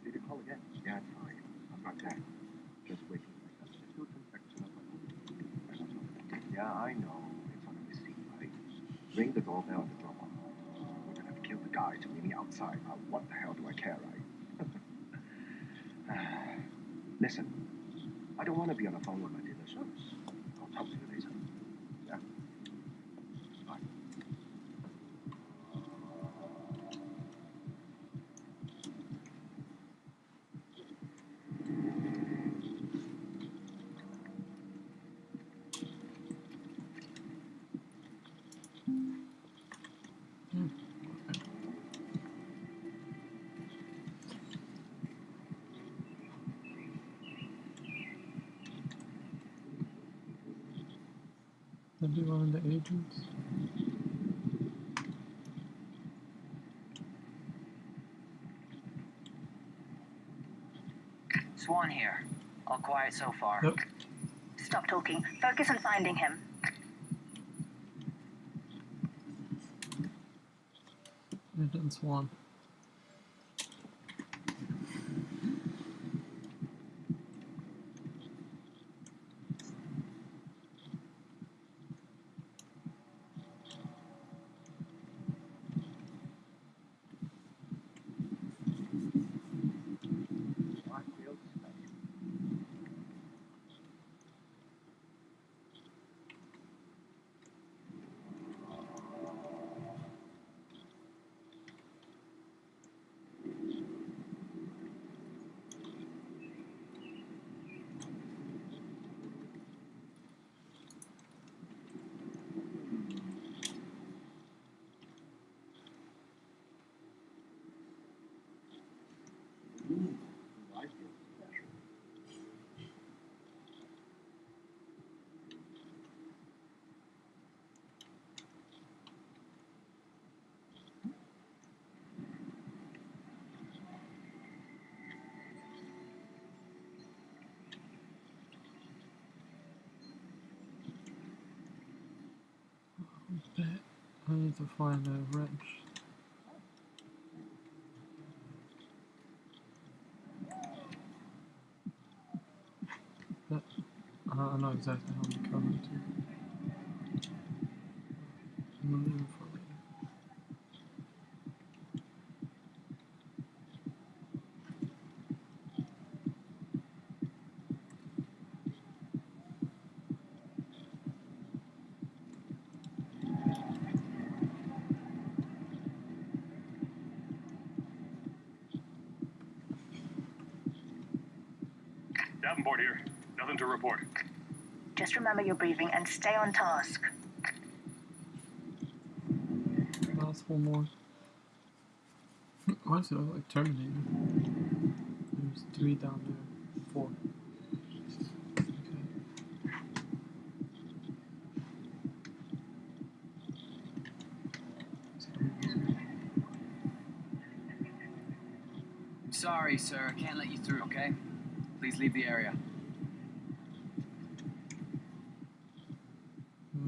Did you call again? Yeah, it's fine. I'm not dead. Just waiting for my cousin. Still some seconds left. Yeah, I know. It's Ring the doorbell at the drop off. We're gonna have killed the guys who meet me outside. What the hell do I care, right? Listen, I don't want to be on the phone with my dealer service. I'll talk to you later. Yeah? Bye. Maybe one of the agents. Swan here. All quiet so far. Yep. Stop talking. Focus on finding him. Agent Swan. I need to find a wrench. But I know exactly how I'm coming to. I'm gonna leave it for later. Davenport here. Nothing to report. Just remember your breathing and stay on task. Last one more. Why is it like Terminator? There's 3 down there. 4. Sorry, sir. I can't let you through, okay? Please leave the area.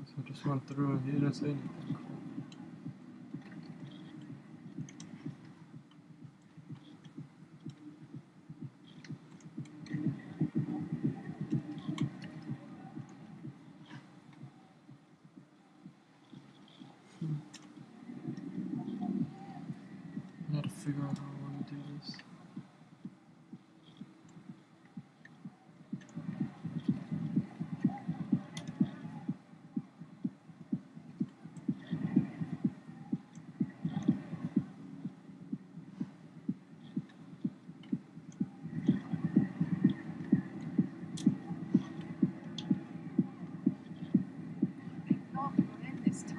So I just went through and he didn't say anything. I gotta figure out how I want to do this. God, we're in this time.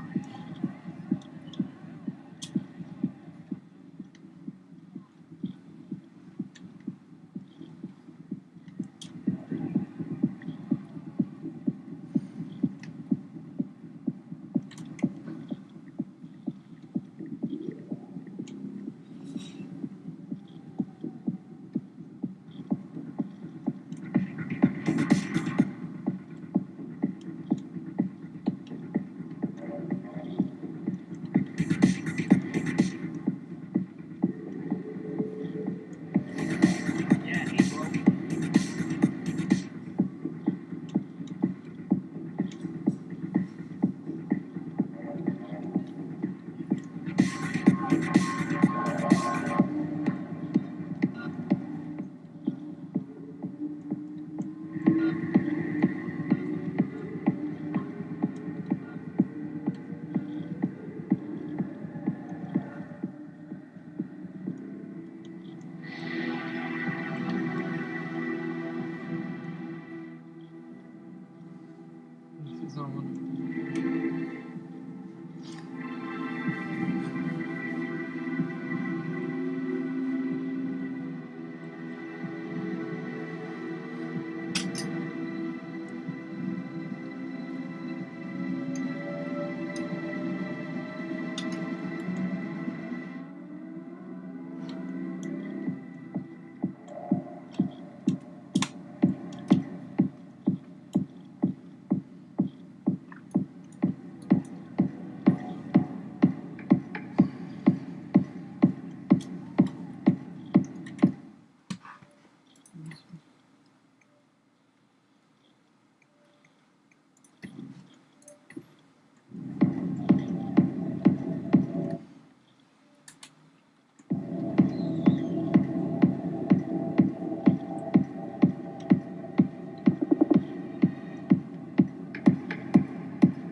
This is not one.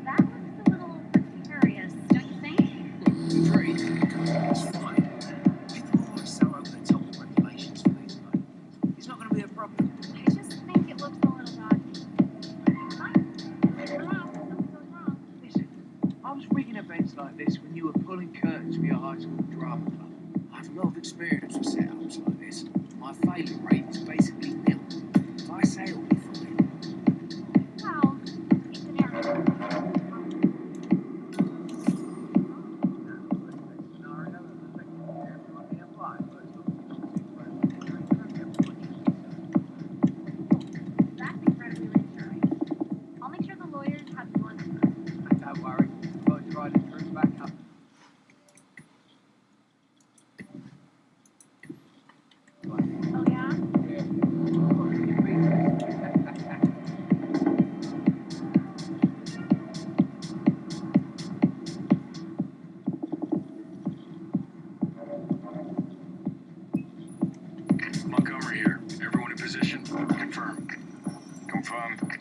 That looks a little precarious, don't you think? Great. It's fine. People always so over the top of regulations for these things. It's not going to be a problem. I just think it looks a little dodgy. Listen, I was rigging events like this when you were pulling curtains for your high school drama club. I have a lot of experience with setups like this. My failure rate is basically nil. If I say it'll be fine. Well, it's an error. That's incredibly reassuring. I'll make sure the lawyers have the one. Don't worry, I'll try to turn back up. Oh, yeah? Montgomery here. Everyone in position? Confirm. Confirmed.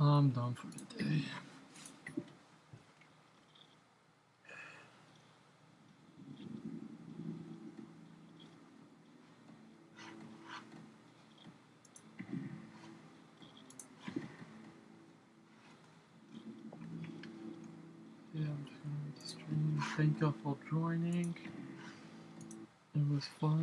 I'm done for the day. Yeah, I'm just gonna end the stream. Thank you all for joining. It was fun.